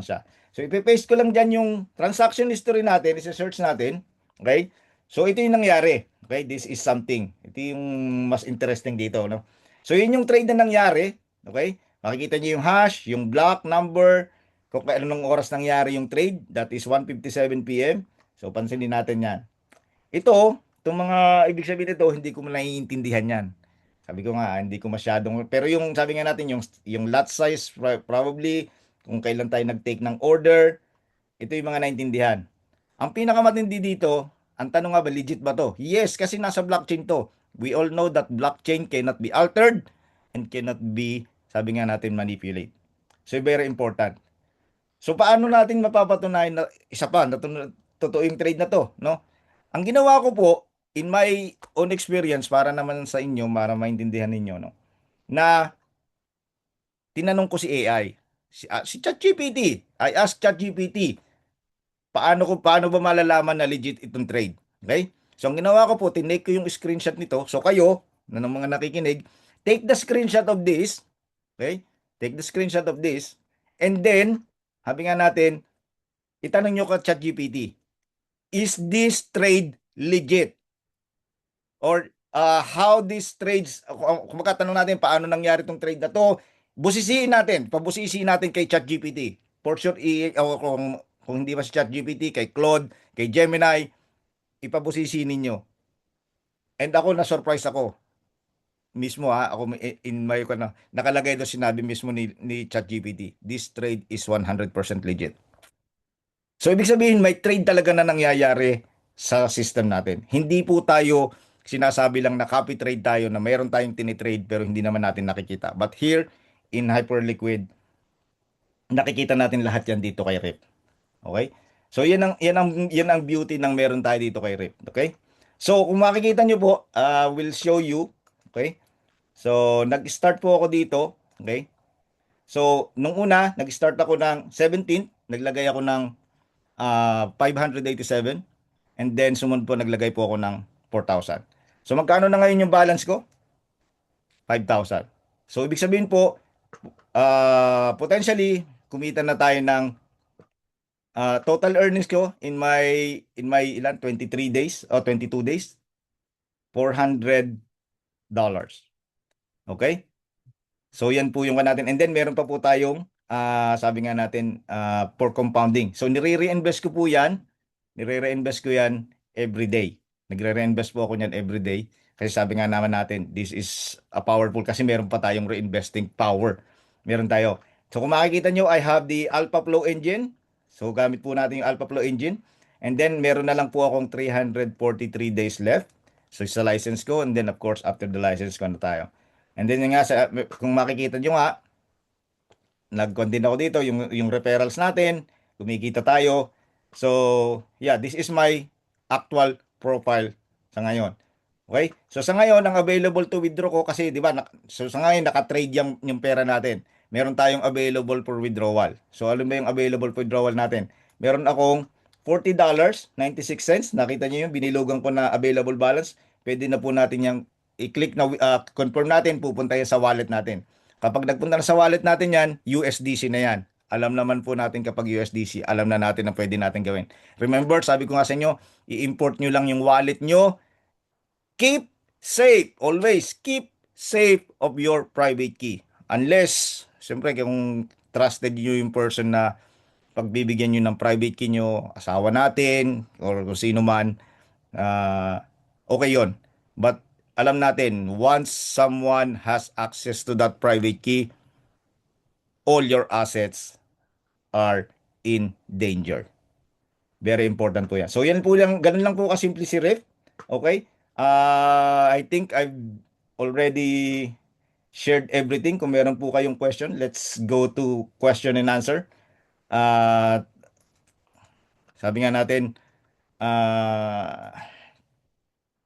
siya. So, ipipaste ko lang dyan yung transaction history natin, isa-search natin. Okay? So, ito yung nangyari. Okay? This is something. Ito yung mas interesting dito. No? So, yun yung trade na nangyari. Okay? Makikita nyo yung hash, yung block number, kung anong oras nangyari yung trade, that is 1:57 PM. So, pansinin natin yan. Itong mga ibig sabihin nito, hindi ko naiintindihan yan. Sabi ko nga, hindi ko masyadong, pero yung sabi nga natin, yung lot size, probably, kung kailan tayo nag-take ng order, ito yung mga naintindihan. Ang pinakamatindi dito, ang tanong nga ba, legit ba to? Yes, kasi nasa blockchain to. We all know that blockchain cannot be altered and cannot be, sabi nga natin, manipulate. So, very important. So paano natin mapapatunayan na isa pa na totoo yung trade na to, no? Ang ginawa ko po in my own experience para naman sa inyo para maintindihan ninyo, no, na tinanong ko si AI, si ChatGPT. I asked ChatGPT, paano ba malalaman na legit itong trade? Okay? So ang ginawa ko po, tinake ko yung screenshot nito. So kayo, na ng mga nakikinig, take the screenshot of this. Okay? Take the screenshot of this. And then, sabi nga natin, itanong nyo ka ChatGPT, is this trade legit? Or how these trades, kung makatanong natin paano nangyari itong trade na to, pabusisiin natin kay ChatGPT. For sure, kung hindi ba si ChatGPT, kay Claude, kay Gemini, ipabusisi ninyo. And ako, na-surprise ako. Mismo ako in my nakalagay doon sinabi mismo ni ChatGPT, this trade is 100% legit. So, ibig sabihin, may trade talaga na nangyayari sa system natin. Hindi po tayo sinasabi lang na copy trade tayo, na mayroon tayong tinitrade pero hindi naman natin nakikita. But here, in Hyperliquid, nakikita natin lahat yan dito kay Rip. Okay? So, yan ang beauty ng meron tayo dito kay Rip. Okay? So, kung makikita nyo po, we'll show you. Okay? So, nag-start po ako dito. Okay? So, nung una, nag-start ako ng 17th, naglagay ako ng 587, and then sumunod po naglagay po ako ng 4,000. So magkano na ngayon yung balance ko? 5,000. So ibig sabihin po, potentially kumita na tayo ng total earnings ko in my 23 days o 22 days, $400. Okay? So yan po yung natin. And then meron pa po tayong sabi nga natin for compounding. So nire-reinvest ko po yan. Nire-reinvest ko yan every day. Nagre-reinvest po ako niyan every day. Kasi sabi nga naman natin, this is a powerful kasi meron pa tayong reinvesting power. Meron tayo. So kung makikita nyo, I have the AlphaFlow engine. So gamit po natin yung AlphaFlow engine. And then meron na lang po akong 343 days left. So sa license ko, and then of course after the license ko na tayo. And then yun nga, kung makikita nyo nga, nag-content ako dito, yung referrals natin, kumikita tayo. So, yeah, this is my actual profile sa ngayon. Okay? So, sa ngayon, ang available to withdraw ko kasi, di ba, so sa ngayon, naka-trade yung pera natin. Meron tayong available for withdrawal. So, alam ba yung available for withdrawal natin? Meron akong $40.96. Nakita niyo yung binilugan ko na available balance. Pwede na po natin yung i-click na confirm natin, pupunta yan sa wallet natin. Kapag nagpunta na sa wallet natin yan, USDC na yan. Alam naman po natin kapag USDC, alam na natin na pwede natin gawin. Remember, sabi ko nga sa inyo, i-import nyo lang yung wallet nyo. Keep safe. Always keep safe of your private key. Unless, siyempre, kung trusted nyo yung person na pagbibigyan nyo ng private key nyo, asawa natin, or kung sino man, okay yon. But alam natin, once someone has access to that private key, all your assets are in danger. Very important po yan. So yan po lang, ganun lang po kasimple si Ref. Okay? I think I've already shared everything. Kung meron po kayong question, let's go to question and answer. Sabi nga natin,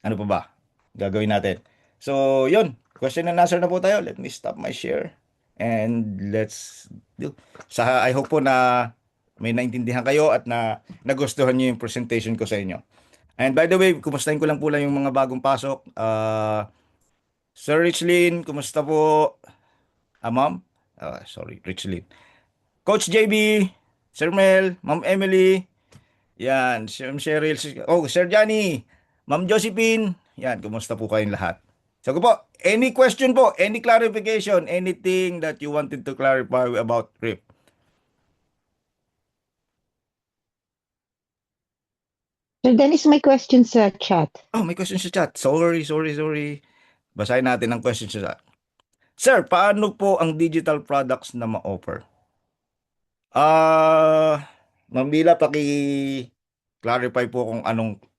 ano pa ba? Gagawin natin. So, yun. Question and answer na po tayo. Let me stop my share. And let's do. I hope po na may naintindihan kayo at na nagustuhan niyo yung presentation ko sa inyo. And by the way, kumustahin ko lang po lang yung mga bagong pasok. Sir Richlin, kumusta po? Ma'am? Sorry, Richlin. Coach JB, Sir Mel, Ma'am Emily, yan, Sir Cheryl, Sir Johnny, Ma'am Josephine, yan, kumusta po kayong lahat? So po, any question po, any clarification, anything that you wanted to clarify about RIP? Sir Dennis, may question sa chat. Oh, may question sa chat. Sorry. Basahin natin ang question sa chat. Sir, paano po ang digital products na ma-offer? Ma'am Bila, paki-clarify po kung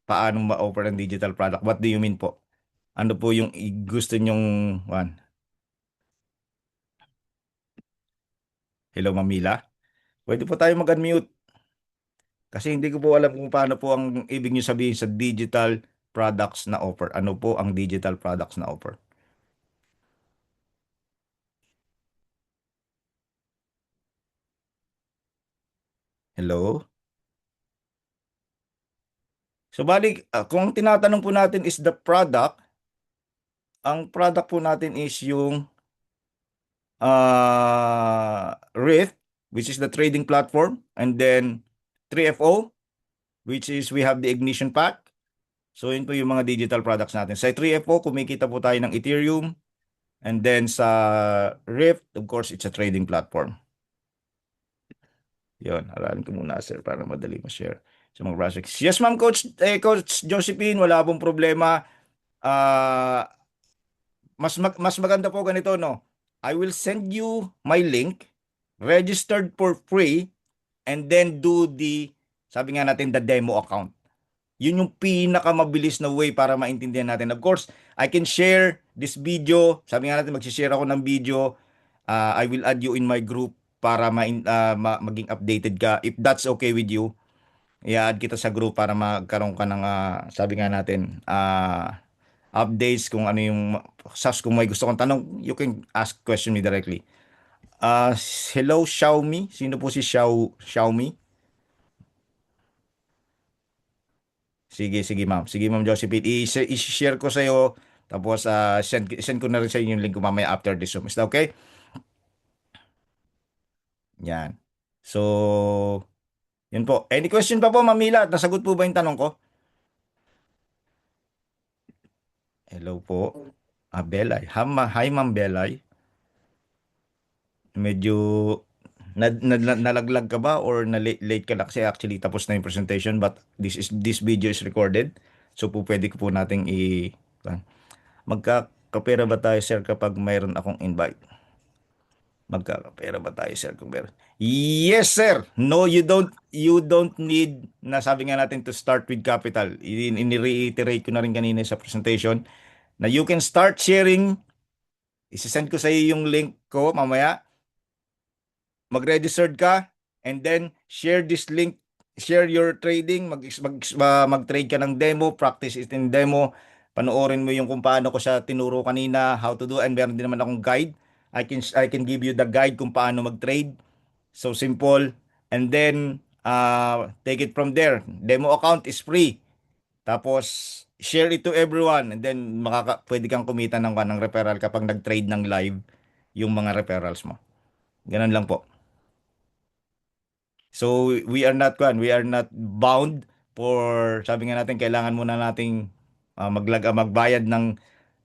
paano ma-offer ang digital product. What do you mean po? Ano po yung gusto nyong one? Hello, Ma'am Mila? Pwede po tayo mag-unmute. Kasi hindi ko po alam kung paano po ang ibig nyo sabihin sa digital products na offer. Ano po ang digital products na offer? Hello? So balik, kung ang tinatanong po natin is the product, ang product po natin is yung Rift, which is the trading platform, and then 3FO, which is we have the ignition pack. So yun po yung mga digital products natin. Sa 3FO, kumikita po tayo ng Ethereum, and then sa Rift, of course, it's a trading platform. Yun, aralin ko muna, sir, para madali ma-share sa mga projects. Yes, ma'am, Coach Josephine, wala pong problema. Mas maganda po ganito, no? I will send you my link, registered for free, and then do sabi nga natin, the demo account. Yun yung pinakamabilis na way para maintindihan natin. Of course, I can share this video. Sabi nga natin, mag-share ako ng video. I will add you in my group para maging updated ka. If that's okay with you, i-add kita sa group para magkaroon ka ng, sabi nga natin, updates kung ano yung, kung may gusto kong tanong, you can ask question me directly. Hello, Xiaomi. Sino po si Xiaomi? Sige, ma'am. Sige, ma'am Josephine. I-share ko sa iyo. Tapos, send ko na rin sa inyo yung link ko mamaya after this Zoom. Is that okay? Yan. So, yun po. Any question pa po, Ma'am Mila? Nasagot po ba yung tanong ko? Hello po. Belay. Hi, Ma'am Belay. Medyo nalaglag ka ba or late ka na kasi actually tapos na yung presentation but this video is recorded. So po pwede ko po nating magkakapera ba tayo, sir, kapag mayroon akong invite? Magkakapera ba tayo, sir? Kung meron. Yes, sir. No, you don't need na sabi nga natin to start with capital. Ini-reiterate ko na rin kanina sa presentation na you can start sharing. Isisend ko sa iyo yung link ko mamaya. Mag-registered ka and then share this link, share your trading, mag-trade ka ng demo, practice it in demo. Panoorin mo yung kung paano ko siya tinuro kanina, how to do, and meron din naman akong guide. I can give you the guide kung paano mag-trade. So simple. And then take it from there. Demo account is free. Tapos share it to everyone and then pwede kang kumita ng referral kapag nag-trade ng live yung mga referrals mo. Ganun lang po. So we are not bound for sabi nga natin kailangan muna nating magbayad ng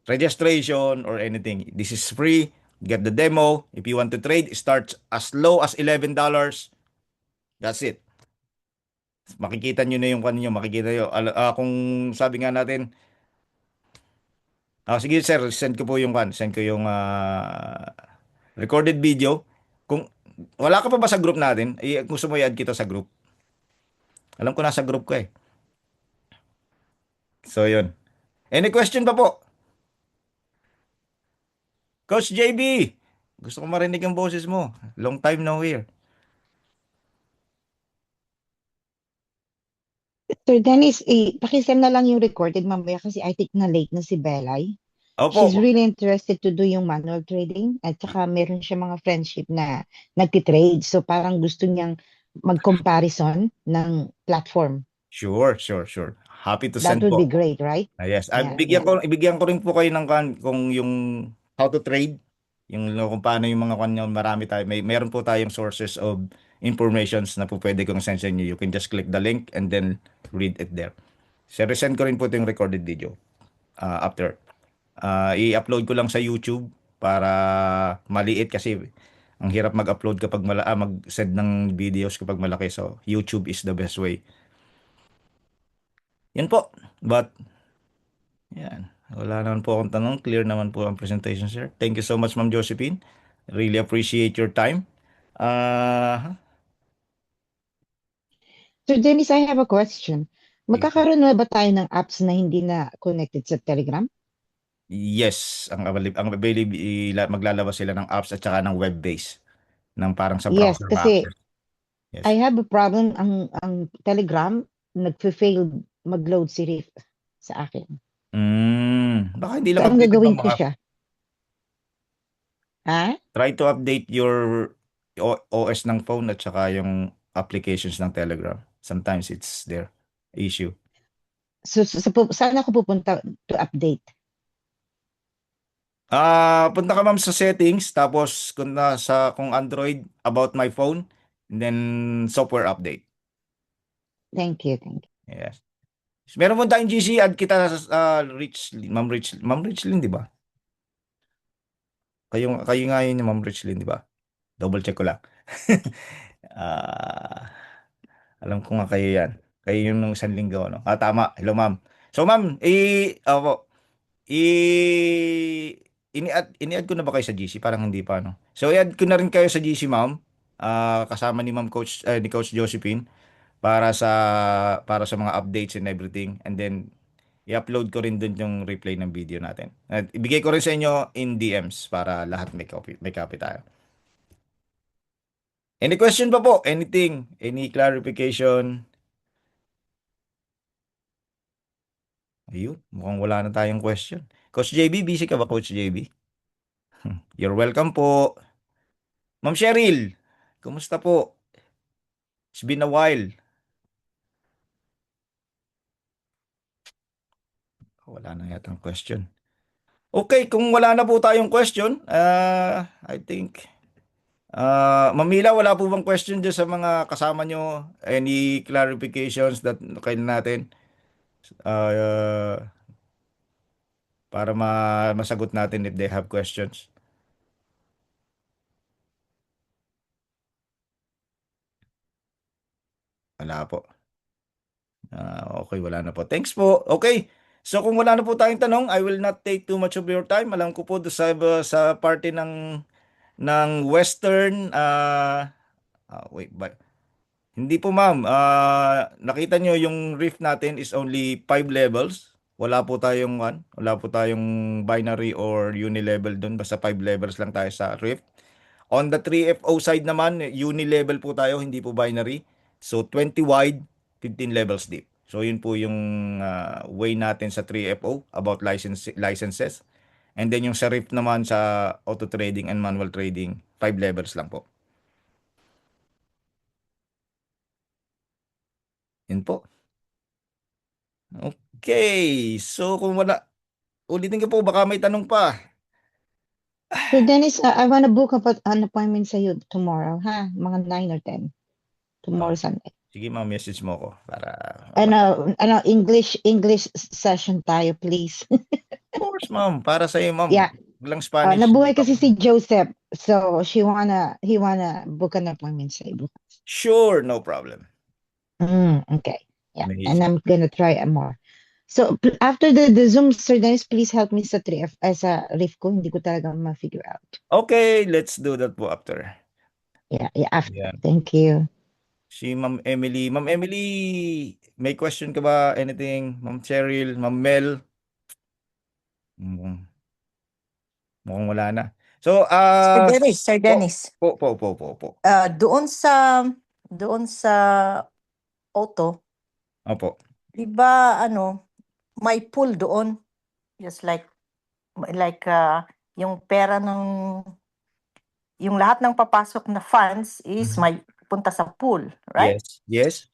registration or anything. This is free. Get the demo. If you want to trade, it starts as low as $11. That's it. Makikita nyo na yung kanyo, makikita nyo. Kung sabi nga natin, sige sir, send ko po yung send ko yung recorded video. Kung wala ka pa ba sa group natin, gusto mo i-add kita sa group. Alam ko nasa group ko eh. So, yun. Any question pa po? Coach JB, gusto ko marinig ang boses mo. Long time no hear. Sir Dennis, pakisend na lang yung recorded mamaya kasi I think na late na si Belay. She's Opo. really interested to do yung manual trading at saka meron siya mga friendship na nagtitrade. So parang gusto niyang mag-comparison ng platform. Sure. Happy to That send would po. be great, right? Yes. Yeah, Ibigyan ko rin po kayo ng kung yung how to trade, yung kung paano yung mga kanya, marami tayo. Meron po tayong sources of informations na po pwede kong send sa inyo. You can just click the link and then read it there. So, resend ko rin po ito yung recorded video after. I-upload ko lang sa YouTube para maliit kasi ang hirap mag-upload kapag mag-send ng videos kapag malaki. So, YouTube is the best way. Yan po. But, yan. Wala naman po akong tanong. Clear naman po ang presentation, sir. Thank you so much, Ma'am Josephine. Really appreciate your time. Sir Dennis, I have a question. Sige po. Magkakaroon na ba tayo ng apps na hindi na connected sa Telegram? Yes, maglalabas sila ng apps at saka ng web-based ng parang sa Yes, browser kasi ma-access. Yes. I have a problem. Ang Telegram, nagfe-fail mag-load si Riff sa akin. Baka hindi So, lang ang updated gagawin ng ko mga siya? Ha? try to update your OS ng phone at saka yung applications ng Telegram. Sometimes it's their issue. So, saan ako pupunta to update? Punta ka ma'am sa settings tapos kung Android about my phone and then software update. Thank you. Yes. Meron mo tayong GC, add kita sa Ma'am Richlyn, di ba? Kayo nga yun, Ma'am Richlyn, di ba? Double check ko lang. Alam ko nga kayo yan. Kayo yung nung isang linggo, no? Tama. Hello, ma'am. So, ma'am, ini-add ko na ba kayo sa GC? Parang hindi pa, no? So, i-add ko na rin kayo sa GC, ma'am. Kasama ni ni Coach Josephine para sa mga updates and everything. And then, i-upload ko rin dun yung replay ng video natin. At ibigay ko rin sa inyo in DMs para lahat may copy tayo. Any question pa po? Anything? Any clarification? Ayun, mukhang wala na tayong question. Coach JB, busy ka ba, Coach JB? You're welcome po. Ma'am Cheryl, kumusta po? It's been a while. Wala na yatang question. Okay, kung wala na po tayong question, I think, Mamila, wala po bang question dyan sa mga kasama nyo? Any clarifications that kailan natin? Para masagot natin if they have questions. Wala po. Okay, wala na po. Thanks po. Okay. So kung wala na po tayong tanong, I will not take too much of your time. Alam ko po sa party ng ng Western, wait, hindi po ma'am. Nakita nyo yung reef natin is only 5 levels. Wala po tayong binary or uni-level doon. Basta 5 levels lang tayo sa reef. On the 3FO side naman, uni-level po tayo, hindi po binary. So 20 wide, 15 levels deep. So yun po yung way natin sa 3FO about licenses. And then yung sa reef naman sa auto trading and manual trading, 5 levels lang po. Yun po. Okay. So kung wala, ulitin ko po, baka may tanong pa. Sir Dennis, I wanna book an appointment sa you tomorrow, ha? Mga 9 or 10. Tomorrow Sunday. Sige ma'am, message mo ko para... English session tayo, please. Of course ma'am, para sa iyo ma'am. Yeah. Walang Spanish. Nabuhay kasi si Joseph. So, he wanna book an appointment sa iyo. Sure, no problem. Okay. Yeah. Amazing. And I'm gonna try more. So, after the Zoom, Sir Dennis, please help me sa 3F, sa reef ko. Hindi ko talaga ma-figure out. Okay, let's do that po after. Yeah, after. Yeah. Thank you. Si Ma'am Emily. Ma'am Emily, may question ka ba? Anything? Ma'am Cheryl, Ma'am Mel? Mukhang wala na. So, Sir Dennis, po. doon sa auto, Opo. di ba may pool doon, just like yung pera yung lahat ng papasok na funds is may punta sa pool, right? Yes.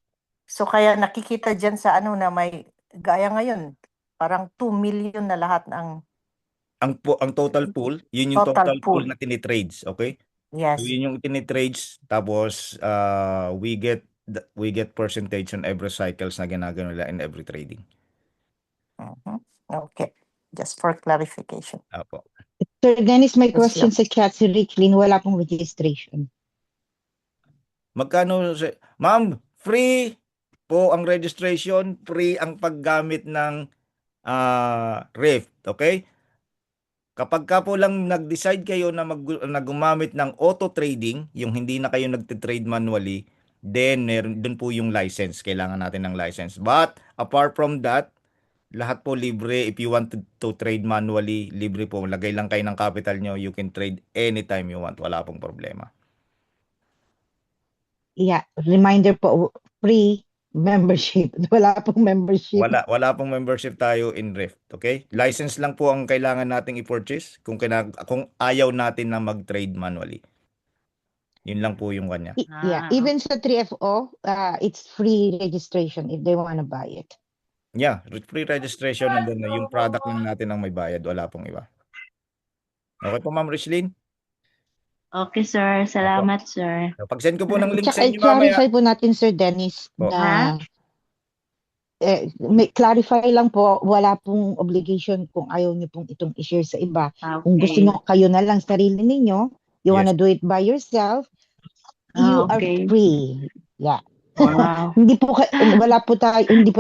So kaya nakikita diyan sa na may gaya ngayon, parang 2 million na lahat ng Ang total pool, yun yung Total total pool pool. na tinitrades, okay? yes. So yun yung tinitrades, tapos we get percentage on every cycles na ginagawa nila in every trading. Mhm. Okay. Just for clarification. Apo. Sir Dennis, may Yes, question sa chat si Richlin. Wala pong registration. Magkano? Ma'am, free po ang registration, free ang paggamit ng Rift, okay? Kapag ka po lang nag-decide kayo na gumamit ng auto trading, yung hindi na kayo nagtitrade manually, then doon po yung license. Kailangan natin ng license. But apart from that, lahat po libre. If you want to trade manually, libre po. Lagay lang kayo ng capital nyo. You can trade anytime you want. Wala pong problema. Yeah, reminder po, free membership. Wala pong membership. Wala pong membership tayo in Rift, okay? License lang po ang kailangan nating i-purchase kung ayaw natin na mag-trade manually. Yun lang po yung kanya. Yeah, even sa 3FO, it's free registration if they wanna buy it. Yeah, free registration and then yung product lang natin ang may bayad, wala pong iba. Okay po, Ma'am Richlin? Okay, sir. Salamat, sir. So, pag-send ko po ng link sa Tsaka inyo mamaya. i-clarify po natin, Sir Dennis, Po. na clarify lang po, wala pong obligation kung ayaw niyo pong itong i-share sa iba. Kung gusto niyo kayo na lang sarili ninyo, you wanna do it by yourself, you are free. Yeah. Wow. Hindi po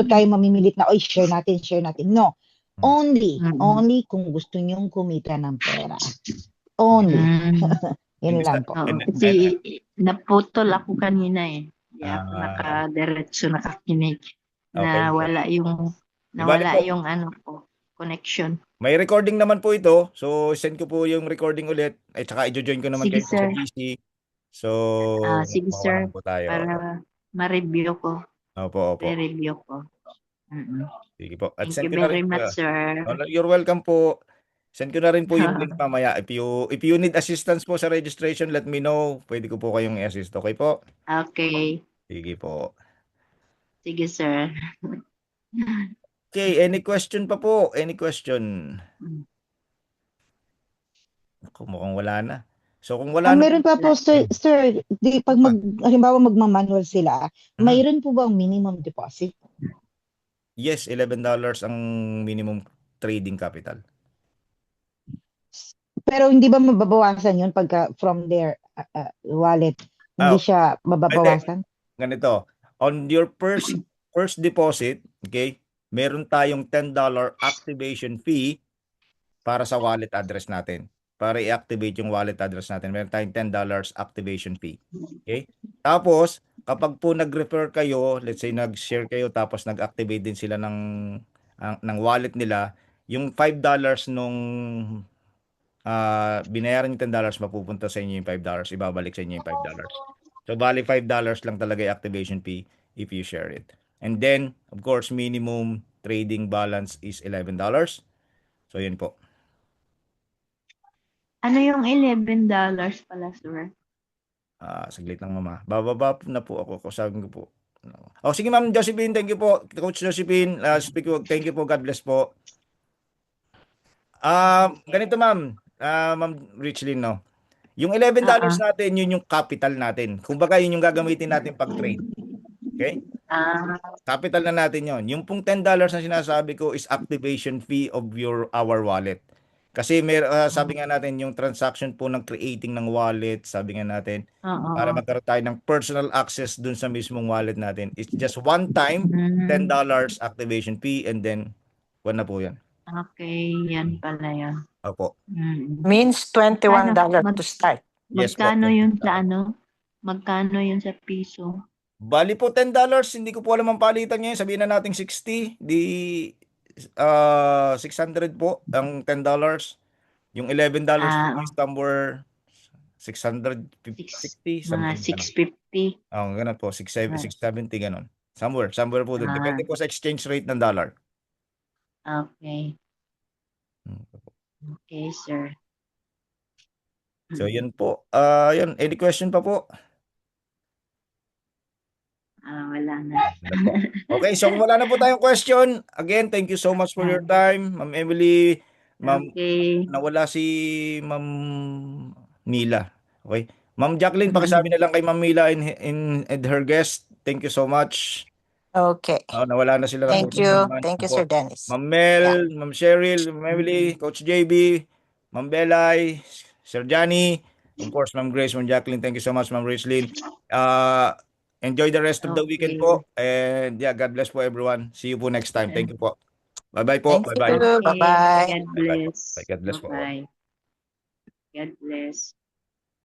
tayo mamimilit na, oy, share natin. No. Only kung gusto niyong kumita ng pera. Only. Yun lang po. Kasi naputol ako kanina eh. Hindi ako nakadiretso nakakinig. Okay. Nawala yung connection. May recording naman po ito. So, send ko po yung recording ulit. At saka i-join ko naman Sige, kayo sa sir. GC. So, Sige, sir. mawalan po tayo. Para ma-review ko. Opo. Re-review ko. Sige po. At Thank send you ko na very rin much, sir. You're welcome po. Send ko na rin po yung link mamaya. If you need assistance po sa registration, let me know. Pwede ko po kayong i-assist. Okay po? Okay. Sige po. Sige, sir. Okay, any question pa po? Any question? Mukhang wala na. So kung wala na, Meron pa po, sir, halimbawa magmamanual sila, mayroon po bang minimum deposit? yes, $11 ang minimum trading capital. Pero hindi ba mababawasan yun pagka from their wallet? Hindi siya mababawasan? Ganito, on your first deposit, okay, meron tayong $10 activation fee para sa wallet address natin. para i-activate yung wallet address natin. Meron tayong $10 activation fee. Okay? Tapos, kapag po nag-refer kayo, let's say nag-share kayo tapos nag-activate din sila ng wallet nila, yung $5 nung binayaran yung $10, mapupunta sa inyo yung $5, ibabalik sa inyo yung $5. So, bali $5 lang talaga yung activation fee if you share it. And then, of course, minimum trading balance is $11. So, yun po. Ano yung $11 pala, sir? Saglit lang, mama. Bababa na po ako. Sabi ko po. Oh, sige, Ma'am Josephine. Thank you po. Coach Josephine. Thank you po. God bless po. Ganito, ma'am. Ma'am Richlyn, no? Yung $11 natin, yun yung capital natin. Kumbaga, yun yung gagamitin natin pag-trade. Okay? Capital na natin yon. Yung pong $10 na sinasabi ko is activation fee of our wallet. Kasi sabi nga natin, yung transaction po ng creating ng wallet, sabi nga natin, para magkaroon tayo ng personal access dun sa mismong wallet natin, it's just one time, $10 activation fee, and then, na po yan. Okay, yan pala yan. Opo. Means $21 to start. Yes po, Magkano yun $21. sa ano? Magkano yun sa piso? Bali po $10, hindi ko po alam ang palitan ngayon. Sabihin na natin 60, di 600 po ang $10. Yung $11 po is somewhere 660, Mga something. 650. Ganun po, 670, ganun. Somewhere po doon. Depende po sa exchange rate ng dollar. Okay. Okay, sir. So, yun po. Yun. Any question pa po? Wala na. Okay, so kung wala na po tayong question, again, thank you so much for your time. Ma'am Emily, Okay. nawala si Ma'am Mila. Okay. Ma'am Jacqueline, pakisabi na lang kay Ma'am Mila and her guest. Thank you so much. Okay. Nawala na sila. Thank you. Thank you, Sir Dennis. Ma'am Mel, Ma'am Cheryl, Ma'am Emily, Coach JB, Ma'am Belay, Sir Johnny, of course, Ma'am Grace, Ma'am Jacqueline, thank you so much, Ma'am Richlyn. Enjoy the rest of the weekend po. And yeah, God bless po everyone. See you po next time. Thank you po. Bye-bye po. Thank Bye-bye. you. Bye-bye. God bless. God bless po. Bye-bye. God bless.